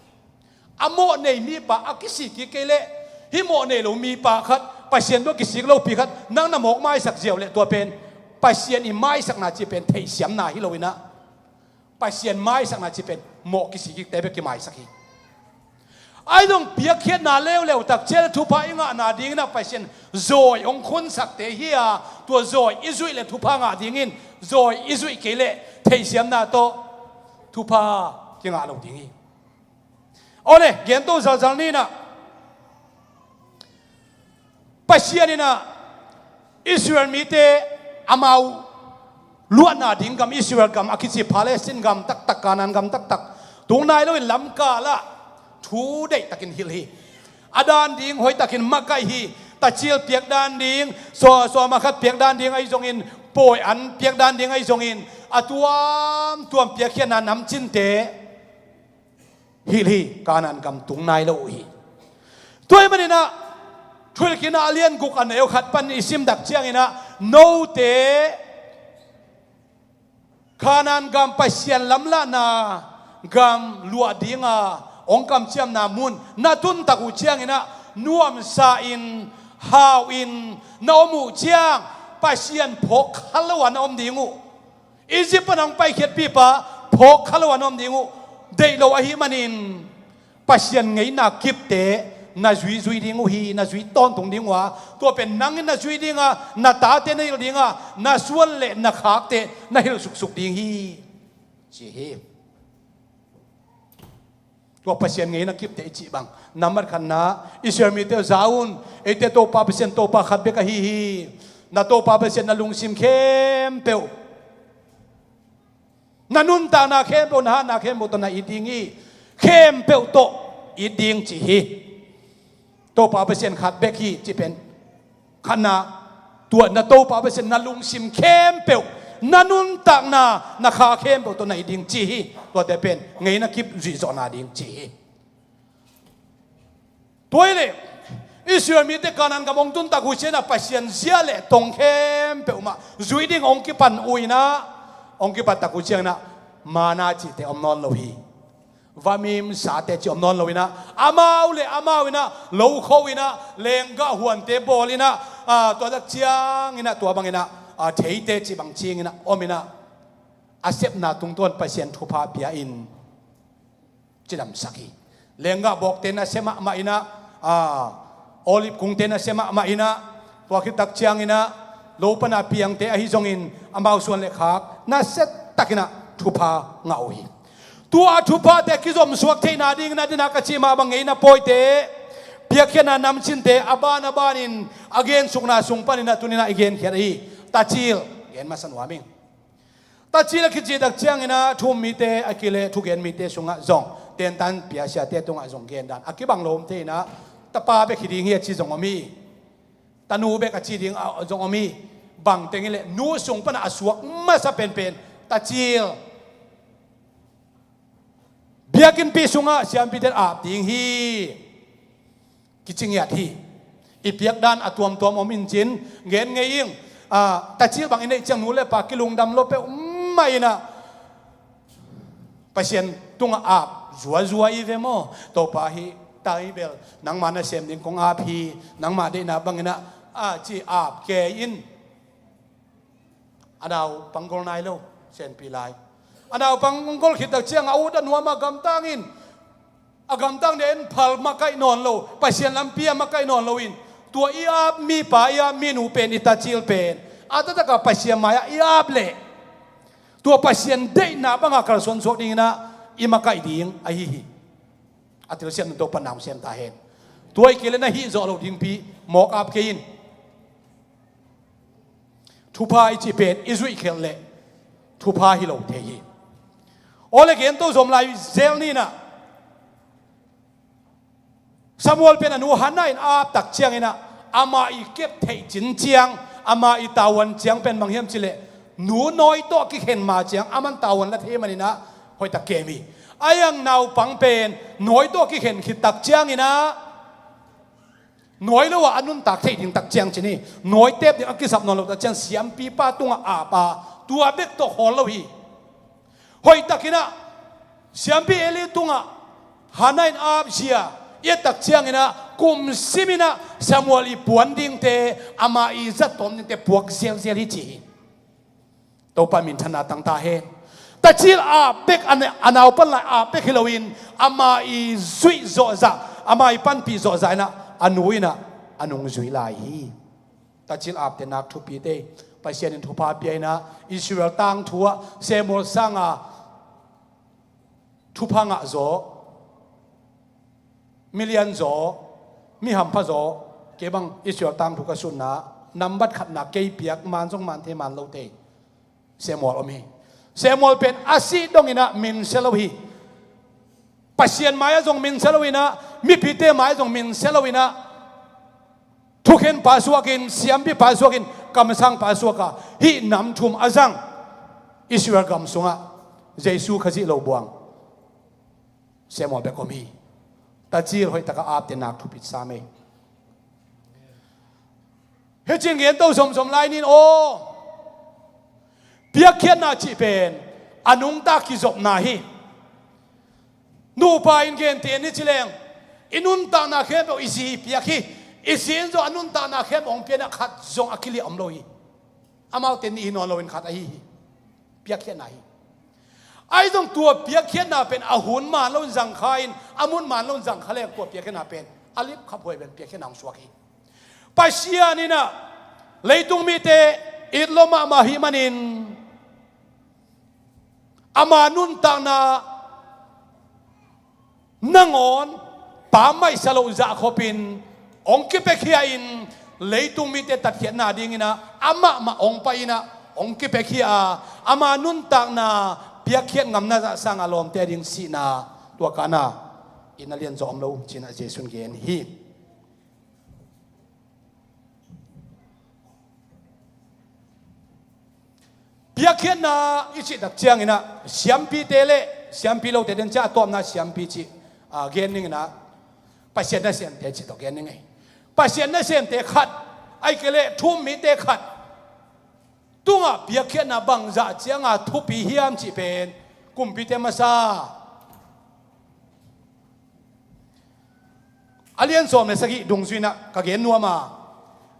amo nei mi pa akisi ki kele hi mo nei lo mi pa khat pasien do kisik lo pi khat nang na mok mai sak jiao le to pen pasien i mai sak na chi pen thei siam na hi loina pasien mai sak na chi pen mo kisik te be ki mai sak hi ai dong pia khiat na leo leo tak chel thu pa inga na ding na pasien zoi ong khun sak te hi a to zoi izui le thu pa nga dingin zoi izui kele thei siam na to thu pa ki nga lo ding hi ole gen to zal ni na pasiani na Israel mite amau luana ding gam Israel gam akichi Palestine gam tak tak kanan gam tak tak tung nai lo lam ka la thu dei takin hil hi adan ding hoi takin makai hi ta chil piak dan ding so ma khat piak dan ding ai jong in poi an piak dan ding ai jong in tuam piak khian na nam chin te hi kanan kam tung nai lo hi toy manina thul kina alien guk an eo khat pan isim dak chiang ina no te kanan gam pasian lamla na gam lua dinga ong kam chiam na mun na tun taku chiang ina nuam sa in how in na omu chiang pasian phok halawan om dingu Egypt panang pai khet pi pa phok halawan om dingu dei lo ahi manin pasien ngei na kip te na zui ding hi na zui ton tung ding wa to pen nang na zui dinga na ta te na il dinga na suan le na khak te na hil suk ding hi chi hi to pasien ngei na kip te chi bang number khan na Israel mi te zaun e te to pa pasien to pa khat be ka hi na to pa pasien na lung sim khem peu nanun ta na khem bo na khem bo to na idingi khem peu to iding chi hi to pa pasien khat bek hi chi pen khana tua na to pa pasien na lung sim khem peu nanun ta na kha khem bo to na iding chi hi to te pen ngei na kip ri zo na ding chi hi toile Israel mi te kanan ka mong tun ta ku chena pasien zia le tong khem peu ma zui ding ong ki pan uina ong ki pat taku chiang na mana chi te om non lo hi vamim sa te chi om non lo ina amau ina lo kho ina lenga huan te bol ina to dak chiang ina to bang ina thei te chi bang ching ina omina asep na tung ton pasien thupa pia in chilam saki lenga bok te na sema ma ina olive kung te na sema ma ina to ki tak chiang ina lo pana piang te ahi zongin ambau suan le khak na set takina thupa ngauhi tua thupa te kizom suak the na ding na dina ka chi ma bang na poi te piakhena nam chin te abanin again sukna sung panina tunina again kheri tachil gen masan waming tachil ki chi dak chiang ina thum mi te akile thu gen mi te sunga zong ten tan pia sia te tunga zong gen dan akibang lom te na tapa be khiding hi chi zong ami tanu be ka chi ding zong ami bang tengile nu sung pana asuak masa pen tachil เพียกินปีสุงะเสียมปีเดอาบติงฮีกิจิงยาทีอีเปียกด้านอตัวมตัวมอมินจินเงินเงียงแต่เชื่อบางอินเดียจังนู้นเลยปากกิลุงดำลบไปไม่นะไปเสียนตุงอาบจัวอีเวโมตัวปาฮีตายเบลนังมานะเสียมดิงของอาพีนังมาได้นะบางอินะจีอาบเกอินอันเอาปังกอลนายโลเซนปีไลอันเอาปังกอลขิดตะเชียงเอาดันหัวมากำตังอินอากำตังเด่นพัลมาไกนอนโลไปเชียนลำเปียมาไกนอนโลอินตัวอีอาบมีป่าอีอาบมีหนูเป็นอิตาจิลเป็นอาตตะกับไปเชียนมาอีอาบเล่ตัวไปเชียนได้นะบางอาการส่วนสวดดิ้งนะอีมาไกดิ้งไอฮีอาทิตย์เชียนตัวปนามเชียนตาเห็นตัวอีกเลนะฮีจอโลดิ้งปีหมอกอาบเกินทุพาอิจิเป็นอิสุอิเคลเล่ทุพาฮิโลเทียโอเลเกนตัวสมลายเซลนี่นะสมวลเป็นอนุหันนัยอาบตักเชียงนะอามาอีเก็บเทจินเชียงอามาอีตาวันเชียงเป็นบางเฮียมจิเลหนูน้อยตัวกิเห็นมาเชียงอามันตาวันละเทมันนี่นะหอยตะเกมีอายังนาวปังเป็นน้อยตัวกิเห็นขิดตักเชียงนี่นะน้อยแล้วว่าอันนู้นตักเทถึงตักเชียงจีนี่น้อยเต็บเดี๋ยวกิสับนอนเราตักเชียงเสียมปีป้าตัวอาปาตัวเบ็กตัวหอนเราฮีหอยตะกินะเสียมปีเอลีตัวหันนัยอาบเชียยตักเชียงนะกุมซิมินะสมวลีปวนดิ้งเตอามาอีจัดตนดิ้งเตพวกเสียงลิจีตัวปามินธนาตั้งตาเฮแต่ชีลอาเบกอันเอาปันไลอาเบกฮิโลวินอามาอีซุยโซซาอามาอีปันปีโซซานะอันนุยนะอันุงซุยไลฮีแต่ชีลอาเตนักทุปีเตไปเชียนินทุพาเปียนะอิสราเอลตั้งทัวเซมอลซังอาทุพังอาโซมิลเลียนโซมีหัมพะโซเก็บังอิสราเอลตามทุกสุนนะนำบัตรขัดหนักเกยเปียกมันจงมันเทมันโลเตเซมอลอมีเซมอลเป็นอาซีดงอินะมินเซลวีปัสเซียนไม้จงมินเซลวีนะมีพิเตไม้จงมินเซลวีนะทุกเห็นปาสวกินเสียมพิปาสวกินกำสังปาสวกะฮีนำทุมอาจังอิสราเอลกำสุงะเจสูขจิโลบวงเซมอลเบกอมีตาจีรหอยตะกอาบเตนักทุปิดสามเองเฮจิงเงินตัวสมไลนินโอเปียกเขียนนาจีเป็นอนุงตากิจบนาฮีนูปาอินเงินเตียนนิจิเลงอินุนตานาเข้มเอาอิซีเปียกฮีอิซีนโซอนุนตานาเข้มองเปียนักขัดจงอักิลิอมโลฮีอามาเตนีนอนโลวินขัดไอฮีเปียกเขียนนาฮีไอ้ตรงตัวเปียกเขียนนาเป็นอาหุนมาล้นจังคายอามุนมาล้นจังเขาเรียกตัวเปียกเขียนนาเป็นอาลิฟขับหวยเป็นเปียกเขียนนาสวกีปัสยานี่นะเลยตรงมีเตอิดลมาหิมันินอามานุนตานานังอนป่าไม่สโลจะขบินองค์กิเปเคียอินเลยตรงมีเตตัดเขียนนาดิ่งนะอามาองไปนะองค์กิเปเคียอามานุนตานาเปียกเขียนงำน่าจะสร้างอารมณ์เตดิงสีนาตัวกันนะอินาเลียนจอมโลจินาเจสุนเกนฮีเปียกเขียนนะอิจิดักเจียงนะเสียมปีเตเลเสียมปีโลเตเดนจ้าตัวนะเสียมปีจิเกนนิงนะปัสเซียนนะเสียนเตจิตัวเกนนิงไงปัสเซียนนะเสียนเตขัดไอ้เกเลทุ่มมีเตขัดตัวเปียกเขียนนะบังจะเจียงทุบปีเฮียมจีเป็นกุมปีเตมาซาอาเลียนสอมในสกิดงซุยนะกะเกนนัวมา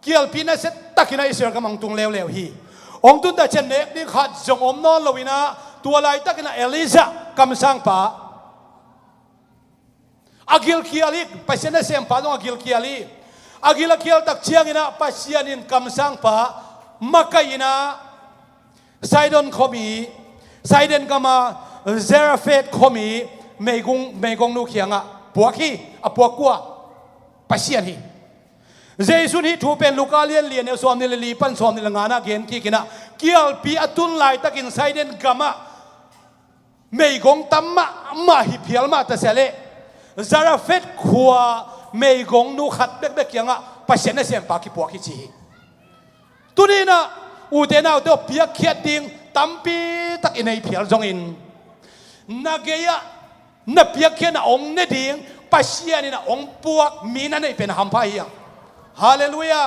เกี่ยวปีนะเสร็จตักกินอิสราเอลกำลังตุงเลวฮีองตุนแต่เช่นเด็กนี่ขัดจงอมนอนลวินะตัวลายตักกินเอลิซากำสังปะอากิลคิอาลีไปเส้นเสียมปะต้องอากิลคิอาลีอากิลคิอาตักเชียงนะปัสเซียนินกำสังปะมักกะยินะไซดอนขมีไซเดนก็มาเซราเฟตขมีเมกงนูเขียงอ่ะปวกฮีอ่ะปวกกัวปัสเซียนฮีเจสุนฮีทูเป็นลูกาเลียนเลียนเนี่ยสวมนิลลีปันสวมนิลงานาเกนกีกินะเกี่ยวปีอตุนไลตะกินไซเดนกามาเมกงตัมมาฮิเพียลมาตะเสเลเซราเฟตขัวเมกงนูขัดเบกยังอ่ะปัสเซียนเนี่ยเสียงปากิปวกฮีจีตัวนี้นะอุเดนาตัวเปียกเขียดดิ้งตั้มปีตักอินในเพียลจงอินนักเกีย นับเพียงแค่น่ะองค์เนี่ยดิ่งปัสยานี่น่ะองค์ปวกมีนั่นเองเป็นหำพายยังฮาเลลูยา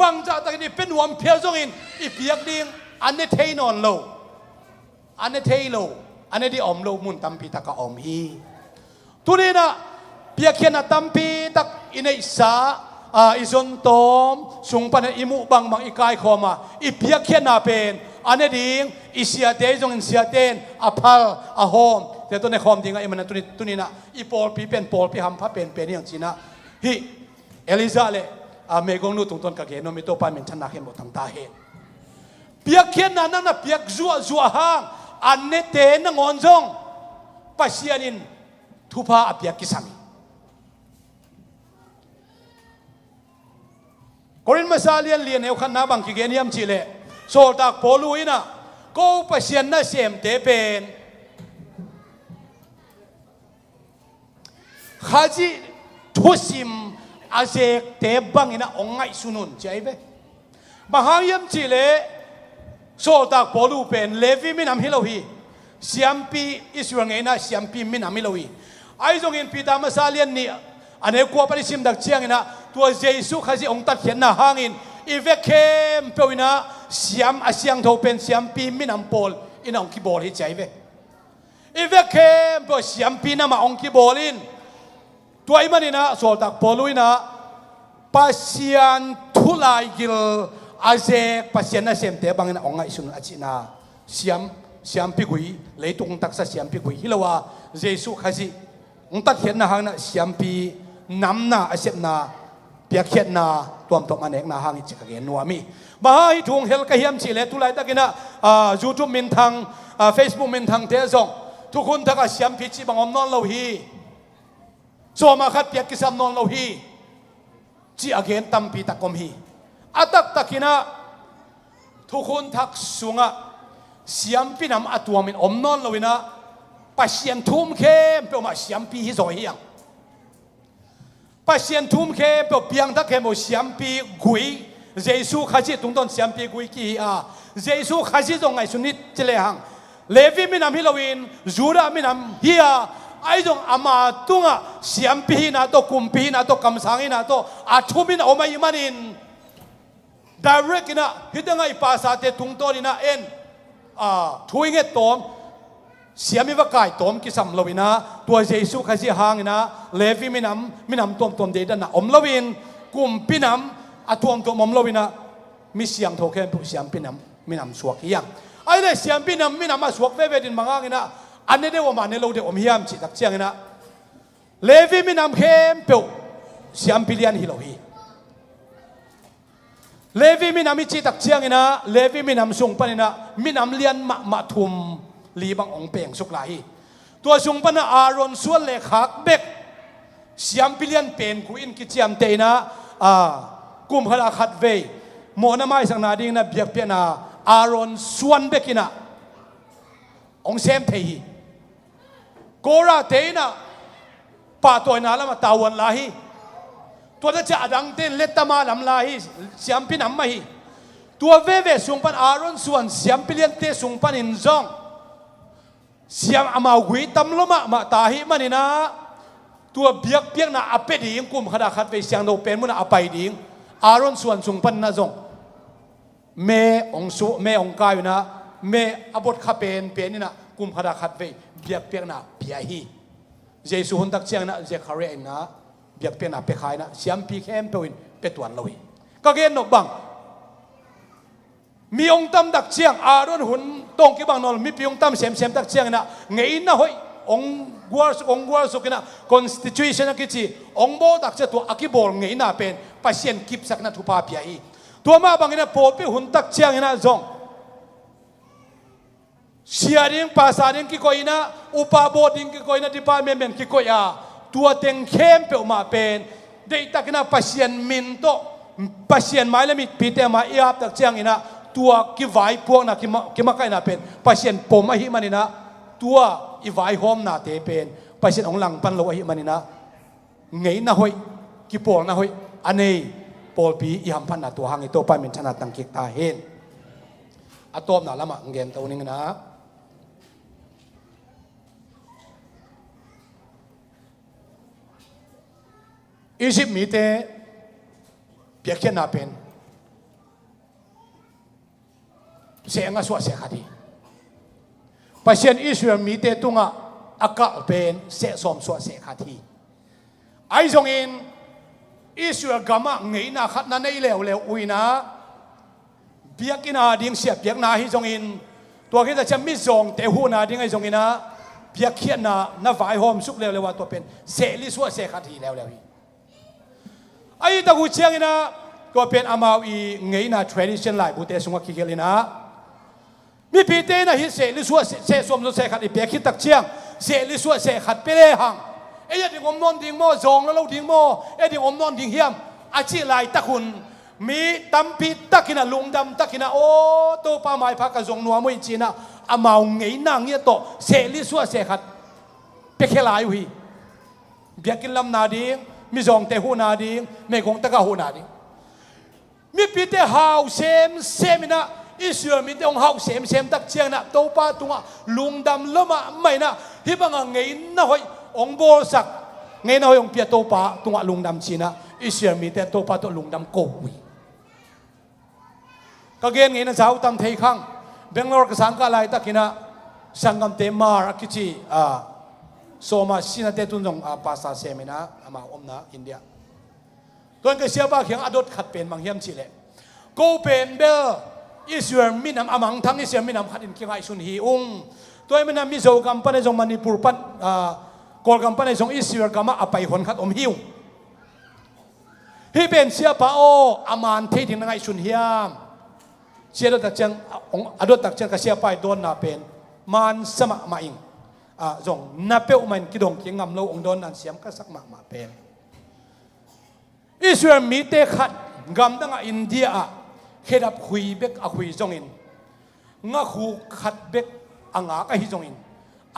บางจากตะกี้เป็นหัวเพียงจงอินอีเพียงดิ่งอันนี้เทนอนโลอันนี้เทโลอันนี้ที่อมโลมุนตัมปีตะกะอมฮีทุเรศนะเพียงแค่น่ะตัมปีตะอินไอสาอิซอนตอมสุงปันอิมุบังอีกายขอมาอีเพียงแค่น่ะเป็นอันนี้ดิ่งอิเสียเตจงอินเสียเตนอภัลอโฮมแต่ตัวในคอมดิ่งไอ้มันตุนี่นะอีปอลปีเป็นปอลปีหำพระเป็นอย่างจีน่ะฮิเอลิซาเลเมกงนูตรงต้นกะเกนมิโตปามินชนะเห็นหมดทั้งตาเห็นเปียกเขียนนั่นน่ะเปียกจัวห้างอันเนเตนงอนจงปัสยานินทุพาอเปียกกิสามีกอรินมาซาเลียนเลียนเอวขันนาบังกิเกนิยมจิเลโซตักโพลุยนะก็ปัสยานน่ะเสียมเตเป็นข้าจีทุสิมอาเจกเตบังอินะองไงสุนุนใจเบ้มหายมจิเลโซตักโพลูเป็นเลวีมินามฮิโลฮีเสียมปีอิสราเอลนะเสียมปีมินามฮิโลฮีไอ้จงอินปีตามาซาเลียนนี่อันนี้กว่าปริสิมดักเชียงอินะตัวเยซูข้าจีองตัดเขียนนะหางอินอีเวกเคมเปวินะเสียมอาเซียงโทเป็นเสียมปีมินามโพลอินะองคิโบลฮิใจเบ้อีเวกเคมเปเสียมปีนะมาองคิโบลินตัวอิมันนะโซตักโพลุยนะปัสยานทุลายกิลอาเจกปัสยานนะเสียมเตบังนะองไงสุนอาจินาเสียมพิกุยเลยตุงตักษะเสียมพิกุยฮิลาวาเยซูข้าจีองตัดเห็นนะหางนะเสียมปีน้ำนาอาเซบนาเปียกเขียนนาตัวมตมันเอกนาหางอิจิกเกนัวมีบ้าให้ทุงเฮลกะเฮียมจิเลตุลายตะกินะยูทูบมินทางเฟซบุ๊กมินทางเทซองทุกคนทักเสียมพิจิบังอมนอนเราฮีโซมาขัดเปียกกิสามนอนเราฮีจีอเกนตัมปีตะกอมฮีอัตักตะกินะทุกคนทักสุงะเสียมปีนำอัตัวมินอมนอนเราวินะปัสยันทุ่มเข้มเปล่ามาเสียมปีฮิโซฮียังปัสยันทุ่มเข้มเปล่าเปียงทักเข้มเสียมปีกุยเยซูข้าจีตรงต้นเสียมปีกุยกี่เยซูข้าจีตรงไงสุนิดเจเลหังเลวีมินำฮิโลวินจูดามินำฮียไอ้จงอามาตุงะเสียมปีนาโตกุมปีนาโตกำสังนาโตอาชุมินอมายิมันินdirect นะฮิตงไอ้ภาษาเตตุงโตนี่นะเอ็นช่วยเงี้ยตอมเสียมีว่าไก่ตอมกิสัมลวินะตัวเยซูข้าจีหางนะเลวีมินำตอมเดดันนะอมลวินกุมปีนำอาตอมอมลวินะมิเสียงโทเคนผู้เสียมปีนำมินำสวกยังไอ้เนี่ยเสียมปีนำมินำมาสวกเวดินบางอย่างนะอันนี้เดี๋ยวมาเนี่ยเราเดี๋ยวอมฮิยามจิตักเชียงนะเลวีมินำเข้มเปียวเสียมปีเลียนฮิโลฮีเลวีมินำมิจิตักเชียงนะเลวีมินำสุงปันนะมินำเลียนมาทุมลีบังองเปียงสุกลายตัวสุงปันนะอารอนส่วนเลขักเบกเสียมปีเลียนเป็นกุอินกิจยามเตนะกุมขลาขัดเวโมนาไม่สังนาดิ่งนะเบียกเปียนะอารอนส่วนเบกินะองเซมเทีโกราเตนะป่าตัวนาละมาตาวันลาฮีตัวนั้นจะดังเต้นเล็ดตามาลำลาฮีเสียมพินำมาฮีตัวเวสุงปันอารอนส่วนเสียมพิเลียนเตสุงปันอินซองเสียมอามาวิตำลมาตาฮีมันนี่นะตัวเบียกเปียกนะอเปดีงกุมขดาขัดไปเสียงโดเป็นมุนอไปดิงอารอนส่วนสุงปันนะซองเมองสุเมองกายนะเมอบดขับเป็นนี่นะกุมขดาขัดไปเบียกเปียกนะเบียฮีเยซูฮุนตักเชียงนะเจคาเรนนะเบียกเปียกนะเปขายนะเสียมปีเข้มเปวินเป็ดวันลอยก็เกณฑ์นกบังมีองค์ตั้มดักเชียงอารอนหุ่นตรงกี่บังนอลมีปีองค์ตั้มเสียมดักเชียงนะไงนะเฮ้ยองกัวสุกินะ constitution นะกิจีองโบดักเชียตัวอากิบอลไงนะเป็นปัสเซียนกิบสักนะทุพาพิยาตัวมาบังนะโปปีหุ่นตักเชียงนะจงเชียริ่งภาษาริ่งกี่คนนะอุปบดิ่งกี่คนนะที่ป้าเมนกี่คนอ่ะตัวเต็งเข้มเปล่ามาเป็นได้ตักนะปัสเซียนมินโตปัสเซียนไม้ละมิดปีเตมาอีอาบตักเชียงนะตัวกี่ไว้พวกนะกี่มาใครนะเป็นปัสเซียนปมอหิมันนะตัวอีไว้หอมนาเตเป็นปัสเซียนองหลังปันโลอหิมันนะไงนะเฮ้ยกี่ปอลนะเฮ้ยอันนี้ปอลปีอีหัมพันนะตัวหางอีตัวป้าเมนชนะตังกิกตาเห็นอะตอมน่ะละมาเงินตัวนึงนะ อียิปต์มีแต่เปียกเขียนนาเป็นเสียงสวดเสียคดีปัจจุบันอิสราเอลมีแต่ตุงะอากาศเป็นเสียสมสวดเสียคดีไอ้ตรงนี้อิสราเอลกำลังเงยหน้าขัดนั่นไอ้เลวอุยนะเปียกนาดิ้งเสียเปียกนาฮิตรงนี้ตัวคิดจะไม่ส่งแต่หูนาดิ้งไอ้ตรงนี้นะเปียกเขียนนาหน้าฝ่ายหอมสุกเลวว่าตัวเป็นเสลิสวดเสียคดีเลวไอ้ตะกูเชียงนะก็เป็นอามาอีเงยหน้า tradition หลายบุตรสงฆ์คิดเลยนะมีปีเตนะฮิเสลิสวดเสียสมสวดเสียคดีเปียกคิดตักเชียงเสลิสวดเสียขัดไปเลยหังไอ้ยังอมนอนดิ่งโม่จงแล้วเราดิ่งโม่ไอ้ยังอมนอนดิ่งเฮียมอาชีพลายตะคุณมีตั้มปีตะกินะลุงดำตะกินะโอ้ตัวป้าไม้พักกระจงนัวมวยจีนะอามาเงยหน้าเงี้ยโตเสลิสวดเสียขัดเปียกลายอยู่ฮีเปียกินลำนาดิ่งมีจงแต่หูนาดิ่งไม่คงตะกะหูนาดิ่งมีปีเตหาวเซมนะอิสราเอลมีแต่องหาวเซมตักเชียงนะตัวป้าตัวลุงดำละมาไม่นะฮิบังเงยหน้าหอยองโบสักเงยหน้าหอยองเปียตัวป้าตัวลุงดำชีนะอิสราเอลมีแต่ตัวป้าตัวลุงดำโกวีก็เกณฑ์เงินนะสาวตำเทยขังเบงลอร์กสังกัดอะไรตะกินะสังกัมเตมาร์กิจิโซมาสินะเตตุนจงภาษาเซมินะมาอมนะอินเดียตัวนั้นก็เสียบ้าเขียงอดดขัดเป็นบางเฮียมชิเลกูเป็นเบลอิสราเอลมีน้ำอามังทั้งอิสราเอลมีน้ำขัดอินเกียงไอซุนฮีอุงตัวมันน้ำมิโซกัมปันในจงมณีปูปันกอลกัมปันในจงอิสราเอลกัมมาอภัยคนขัดอมหิวฮีเป็นเสียป้าโออามันเททิ้งไอซุนฮีมเสียดตักเจงอดตักเจงก็เสียไปโดนนาเป็นมันสมะมาอิงจงนับเป้ามันกิดงเกียงงำเราองโดนนันเสียมก็สักมาเป็นอิสราเอลมีเตขัดกำดังอินเดียเขดับคุยเบกคุยจงอินงาคูขัดเบกอ่างก็ฮิจงอิน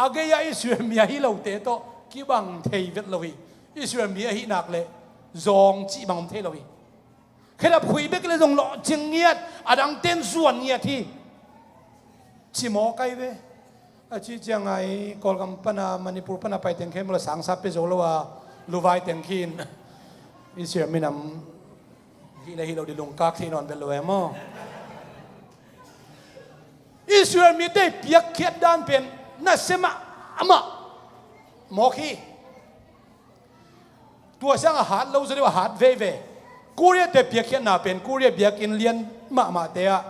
อาเกียอิสราเอลมีฮิเลวเตโตกิบังเทยเวทเลวีอิสราเอลมีฮินักเลจงจีบังเทเลวีเขดับคุยเบกเลยจงหล่อจิงเงียดอดังเต้นส่วนเงียดที่ชิโมไกเวอาชีจังไงกอลกัมปนามันิปุรปนาไปเต็งเข้มละสังสับไปโจลว่าลูไวเต็งขินอิสราเอลมีนำที่ในที่เราได้ลงกักที่นอนเป็นเลยมั้งอิสราเอลมีได้เปียกเขียดด้านเป็นนัสมะอะมะหมอคีตัวช่างอาหารเราจะเรียกว่าหาดเว่กูเรียกแต่เปียกเขียดนาเป็นกูเรียกเปียกกินเลี้ยนมาเตะ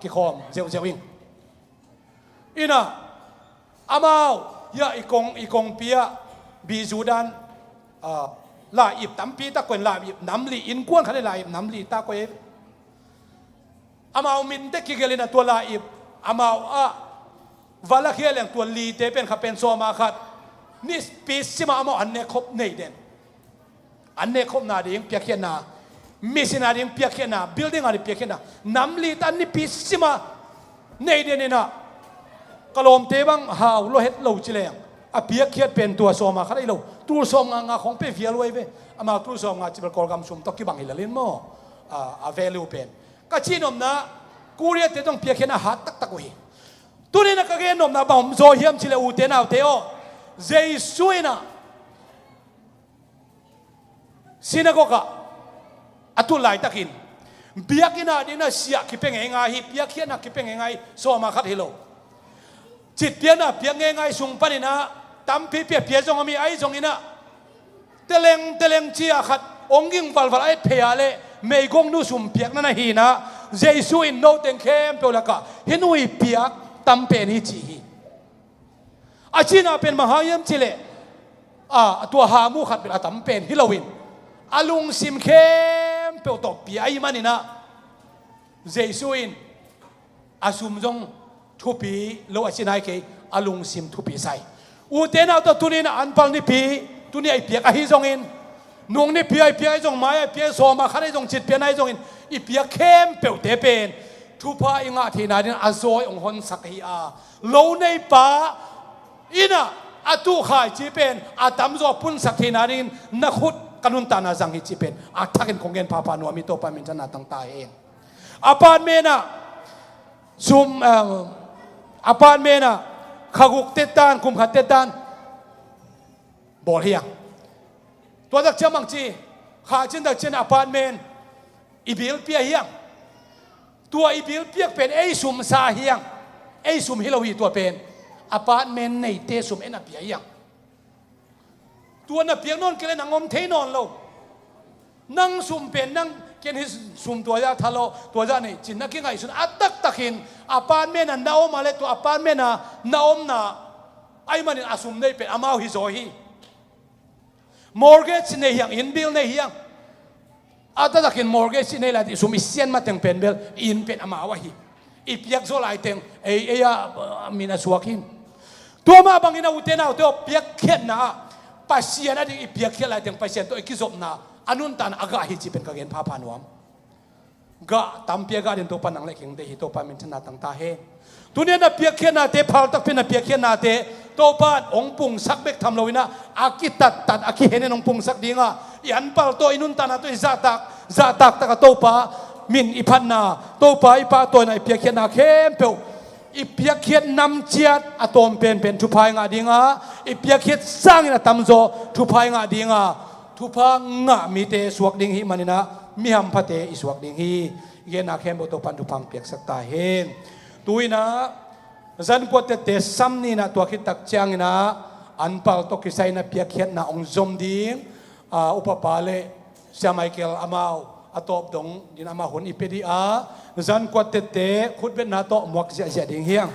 กิคอมเซลวิงอินะอามาวอย่าอีกงเปียบีจูดันลาอิบตั้มปีตะกวนลาอิบน้ำลีอินกวนขันลาอิบน้ำลีตะกวนอามาวมินเตกิเกลินะตัวลาอิบอามาววาลาเคียเลงตัวลีเตเป็นขับเป็นโซมาขัดนี่ปีสิมาอามาวอันเนคบเนเดนอันเนคบนาดิงเปียกเขียนามิสินาดิงเปียกเขียนาบิลดิ้งอะไรเปียกเขียนาน้ำลีตันนี่ปีสิมาเนเดนนะกลมเตบังหาวโลเฮตโลจิเลงอเปียกเขียดเป็นตัวโซมาขัดไอโลตัวโซมงาของเปเฟียรวยเวอามาตัวโซมงาจิบกอลกัมซุมตอกิบังฮิลลินโมเวลูเป็นก็ชีนอมนะกูเรียกเตต้องเปียกเขียนาหัดตักวีตัวนี้นะก็เกนอมนะบ่มโซเฮียมชิเลอูเตนาเตโอเจสุยนะสินะก็กะอัตุไลตักินเปียกินาดินะเสียคิเป็นไงฮิเปียกเขียนาคิเป็นไงโซมาขัดฮิโลจิตเปียนะเปียงไงสุงปนินะตั้มเปียจงมีไอจงอินะเตเลงเชียขัดองยิงฟัลไอเพียเลไม่กงนูสุมเปียกนั่นฮีนะเจสุอินโนเต็งเข้มเปล่าก็เห็นวิเปียกตั้มเป็นฮิจีอาชีน่าเป็นมหายมจิเลตัวหามูขัดเป็นตั้มเป็นฮิโลวินอาลุงซิมเข้มเปล่าตบเปียไอมันนี่นะเจสุอินอาสุมจงทุปีโลอาชินายเกอลุงซิมทุปีใส่อูเตนเอาตัวตุนีนะอันปังนี่ปีตุนีไอเปียกไอฮิจงอินนุ่งนี่เปียไอจงไม้ไอเปียโซมาขันไอจงจิตเปียไอจงอินอีเปียเข้มเปล่าเตเป็นทุพาอิงาทีนาดินอาโซยองหอนสักฮีอาโลในป่าอินะอาตุขายจีเป็นอาตามโซปุ่นสักทีนาดินนักขุดกันุนตานาจังฮิจีเป็นอาทักเห็นคงเงินพาปานัวมิโตปามินจันนาตั้งตายเองอาปานเมนะซุมอาปานเมนะขกุกเตตันคุมขัดเตตันบอลเฮีย ตัวดักเจ้ามังจีขาจินดักเจนอพาร์ตเมนต์อีบิลเปียเฮียงตัวอีบิลเปียกเป็นไอซุมซาเฮียงไอซุมฮิโลวีตัวเป็นอพาร์ตเมนต์ในเตซุมเอ็นอเปียเฮียงตัวน่ะเปียกนอนกันเลยนังอมเทนอนโลนั่งซุมเป็นนั่งเกินฮิซุมตัวยาทะเลตัวยานี่จินนักกินไงสุนอัตตักตักหินอพาร์ตเมนต์น่ะนาอมมาเลยตัวอพาร์ตเมนต์น่ะนาอมน่ะไอ้มันนี่อาซุมได้เป็นอามาฮิโซฮีมอร์เกจในเฮียงอินบิลในเฮียงอาตตักหินมอร์เกจในละที่ซุมอิเซียนมาถึงเป็นเบลอินเป็นอามาวะฮีอีเปียกโซลายเต็งเอยมีนาสวากินตัวมาบางอินาอุเทนาตัวเปียกเขียนนะปัสเซียนอะไรอีเปียกเขียนอะไรถึงปัสเซียนตัวอีกิจบนะอันนู้นตันอากาศฮิจิเป็นกางเกงผ้าผานวมกะตามเปียกกันตัวปันนังเล็กยังได้ฮิตัวปันมันชนะตั้งตาเฮตัวนี้นะเปียกเขียนนาเตพาลตักเป็นนะเปียกเขียนนาเตตัวปันองปุงสักเบกทำเราวินะอากิตัดอากิเห็นองปุงสักดีงะยันปัลตัวอินุนตันตัวซาตักตะกตัวปามินอีพันนาตัวปาอีปาตัวไหนเปียกเขียนนาเข้มเปียวอีเปียกเขียนนำเจียดอะตอมเป็นทุพายงาดีงะอีเปียกเขียนสร้างนะตำโจทุพายงาดีงะทุพางะมีเตสวกดิ่งฮีมันนะมีหัมพะเตอิสวกดิ่งฮีเยนาเข้มบตัวปันทุพังเปียกสักตาเฮนตุยนะจันปวดเตซัมนี่นะตัวคิดตักเจียงนะอันเปล่าตกิไซนะเปียกเขียนนะองจอมดิ่งอุปปาเลเสียไมเคิลอามาวอตอบดงดินามาหุนอิเปดีอาจันกวดเตขุดเป็นนาโตหมวกเสียดิ่งเฮียง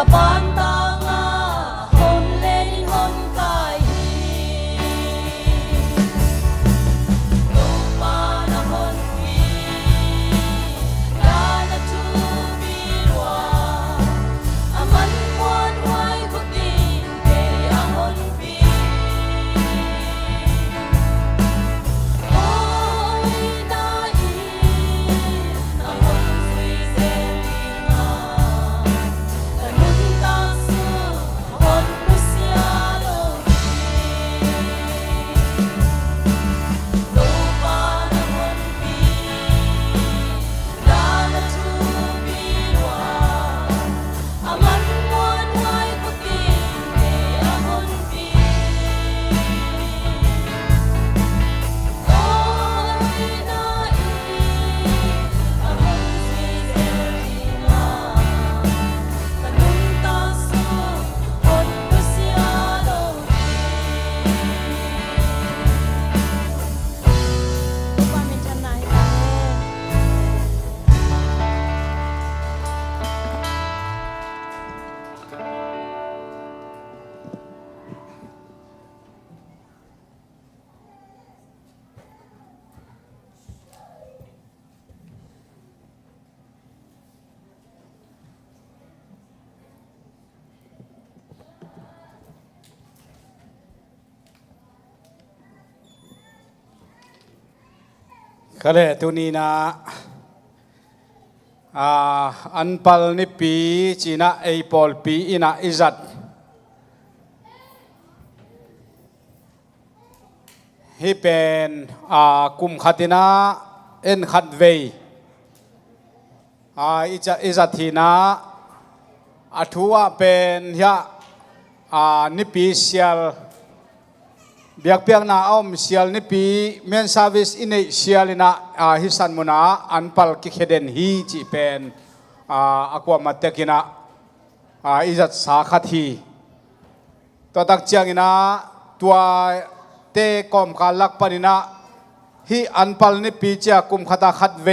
kapan tanga hon lenin hon kai no pana hon pi la na tu bilwa aman wan wai ko tin ke ahon pi oi dai ahon sui selinga kanun ta su hon pusialo no pana hon pi la na tu bilwa aman wan wai ko tin ke ahon pi oi dai ahon sui selinga kanun ta su hon pusialo Pamin chanai kaก็เลยตัวนี้นะอันพัลนิปีจีน่าไอพอลปีอินะอิจัดให้เป็นกุมขัดนะเอ็นขัดเวอิจัดทีนะทัวเป็นยะนิปีเซียลเบียกเปียกนาอมเซียลนิปีเมนซาวิสอินเอเซียลินะฮิสันมุนาอันพัลกิเคเดนฮีจีเป็นอากวามาเตกินะอิจัดสาขัดฮีตัวตักเจียงินะตัวเตกอมการลักปนินะฮีอันพัลนิปีเจียกุมขัดขัดเว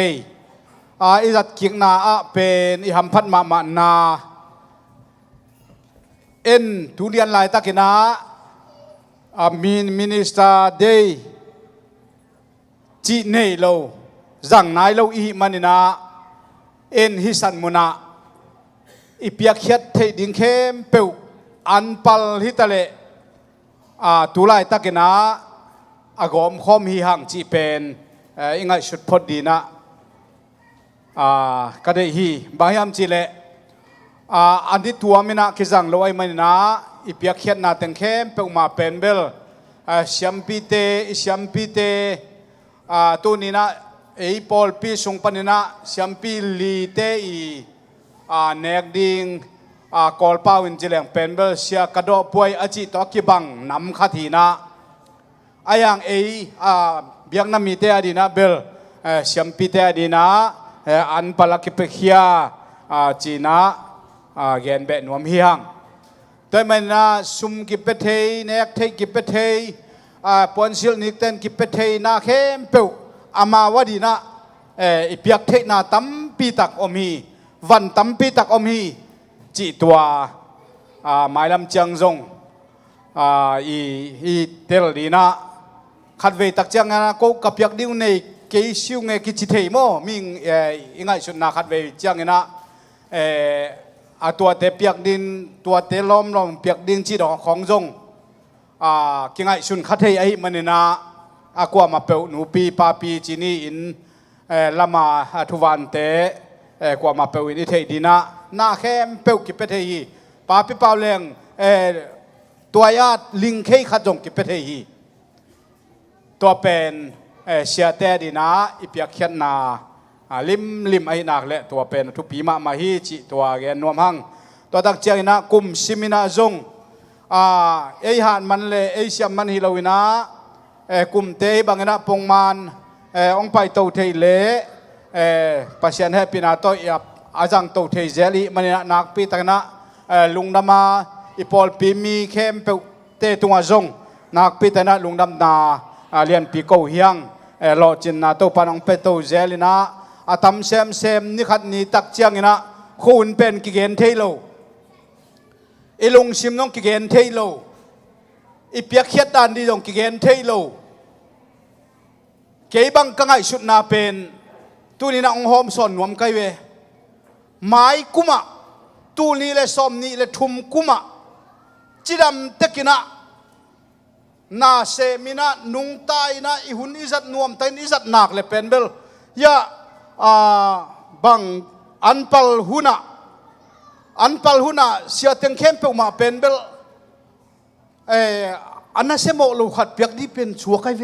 อิจัดกิกนาเป็นอิหัมพัดมานาเอ็นทุเรียนลายตักินะมินิสเตอร์เดย์จีเนโลจังนายโลอีมันนะเอ็นฮิสันมุนาอีเปียกเขียดเทดิงเข้มเปียวอันพัลฮิตะเลตุลายตะกินะกอมคอมฮิหังจีเป็นอิงไงชุดพอดีนะก็ได้ฮีบางยามจีเลอันที่ตัวมินะคิจังโลไอมันนะอีเปียกเขียดนาเต็งเข้มเปียวมาเป็นเบลเชียมปีเตตัวนี้นะไอพอลปีส่งปนินะเชียมปีลีเตอีเนกดิงกอลป้าวินจิเลงเป็นเบลเชียกระโดดป่วยอจิตอกิบังนำขัดทีนะไอยังเบียงน้ำมีเตอดีนะเบลเชียมปีเตอดีนะอันปลักกิเปเคียจีนะเกนเบนวมเฮียงแต่มันนะซุมกิเปเทเนกเทกิเปเทปอนซิลนิกเตนกิเปเทนาเข้มเปียวอามาวดีนะอีเปียกเทนาตั้มปีตักอมฮีวันตั้มปีตักอมฮีจีตัวหมายลำเจียงจงอีเตลดีนะขัดเวตักเจียงนะก็กับเปียกดิ้วในเกี่ยวชิวเงกิจิเทโมมิงยังไงสุดนะขัดเวเจียงนะตัวเตเปียกดินตัวเตล้อมเปียกดินจีดอกของจงกิงไงสุนขัดเทไอมันนะกว่ามาเปิลหนูปีปาปีจีนี่อินละมาทุวันเตกว่ามาเปิลอินเทดีนะหน้าเข้มเปิลกิเปเทฮีปาปิเปาเลงตัวยาดลิงเคขัดจงกิเปเทฮีตัวเป็นเชียเตดีนะอิเปียกเขียนนาลิมไอ้นักเละตัวเป็นทุปีมาฮีจิตัวแกนนวมหังตัวตักเจียนะกุมซิมินาจงไอหันมันเลยไอเสียมันฮิโลวินะกุมเตบังนะปงมันองไปโตเทเลปัสยันให้ปีนาโตยับอาจังโตเทเจลีมันนะนักปีตักนะลุงดำมาอีพอลปีมีเข้มเปเตตุงจงนักปีตักนะลุงดำนาเรียนปีโกเฮียงรอจินนาโตปานองเปโตเจลีนะทำเซมนี่ขัดนี่ตักเจียงนะคุณเป็นกิเกนเทโล ไอลงชิมน้องกิเกนเทโลอีเปียกเขียดดานดีน้องกิเกนเทโลเก็บังกังไอสุดนาเป็นตัวนี้นะองหอมสอนวมไกเวไม้กุมะตัวนี้เลยซ้อมนี้เลยทุ่มกุมะจิดำเตกินะนาเซมินะนุงตายนะอิหุนอิจัดนวมตายอิจัดหนักเลยเป็นเบลยาบังอันปัลหุนะเสียเต็งเข้มเปมาเป็นเบลอันนั้นเสมอลูกขัดเปียกดีเป็นชัวไกเว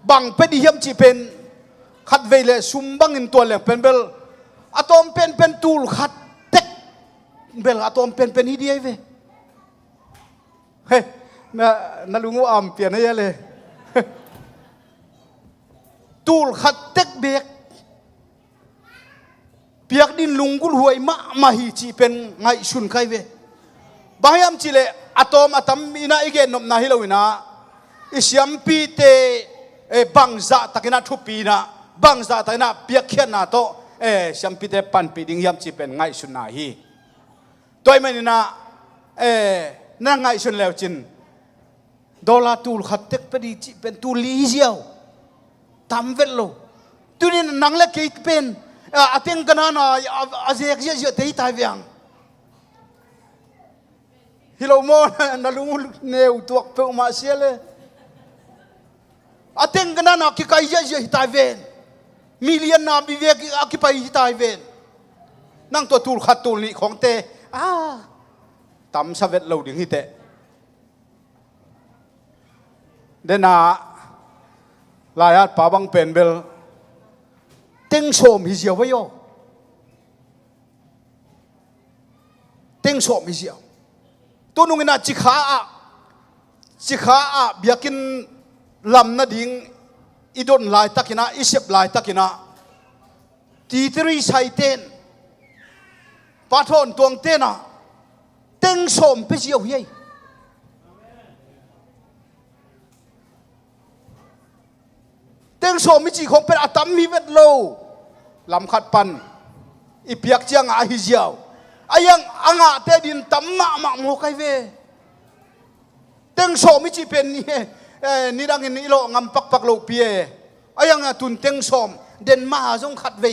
บังเป็นดิยมจีเป็นขัดเวเลซุมบังอินตัวเหลงเป็นเบลอะตอมเป็นตูลขัดเต็กเบลอะตอมเป็นฮิดีไอเวเฮ้ยนาลุงว่าเปลี่ยนให้เยอะเลยตูลขัดเต็กเบกเปียกดินลุงกุลหวยมาฮีจีเป็นไงชุนไกเวบางยามจีเลอะตอมอะตัมอินาอีเกนนมนาฮิโลวินาอิสยามปีเตบังซาตะกินาทุปีนะบังซาตะกินาเปียกเขียนนาโตสยามปีเตปันปีดิงยามจีเป็นไงชุนนาฮีตัวไม่นี่นะนั่งไงชุนแล้วจินดอลลาร์ตูลขัดเต็กไปดีจีเป็นตูลีเจียวทำเวลโลตัวนี้นังเล็กกี่เป็นอาเต็งกันนะอาเซียกเยอะๆที่ตายเวียงฮิโลโมนาลุงเนวตัวเปอมาเสียเลยอาเต็งกันนะกี่ใครเยอะๆที่ตายเวียนมิลเลียนนาบิเวกอากี่ไปที่ตายเวียนนั่งตัวตูลขัดตูลนี่ของเตตำสเวตเราดึงฮิเตเดน่าลายาดป่าบังเป็นเบลเต็งโสมฮิเซียวไว้โยเต็งโสมฮิเซียวตัวนุ่งน่ะจิขาเบียกินลำนาดิ่งอีดนลายตักินะอีเสบลายตักินะตีตรีไซเตนปาทอนตวงเตนะเต็งโสมไปเซียวเฮ้ยเต็งโสมมิจิของเป็นอาตัมมีเวทโลลำขัดปันอีเปียกเจียงอาฮิเจียวอายังอ่างเตดินตัมมาโมไกเวเต็งโสมมิจิเป็นนี่ดังนี้โลงำปักโลเปียอายังตุนเต็งโสมเดนมาจงขัดเว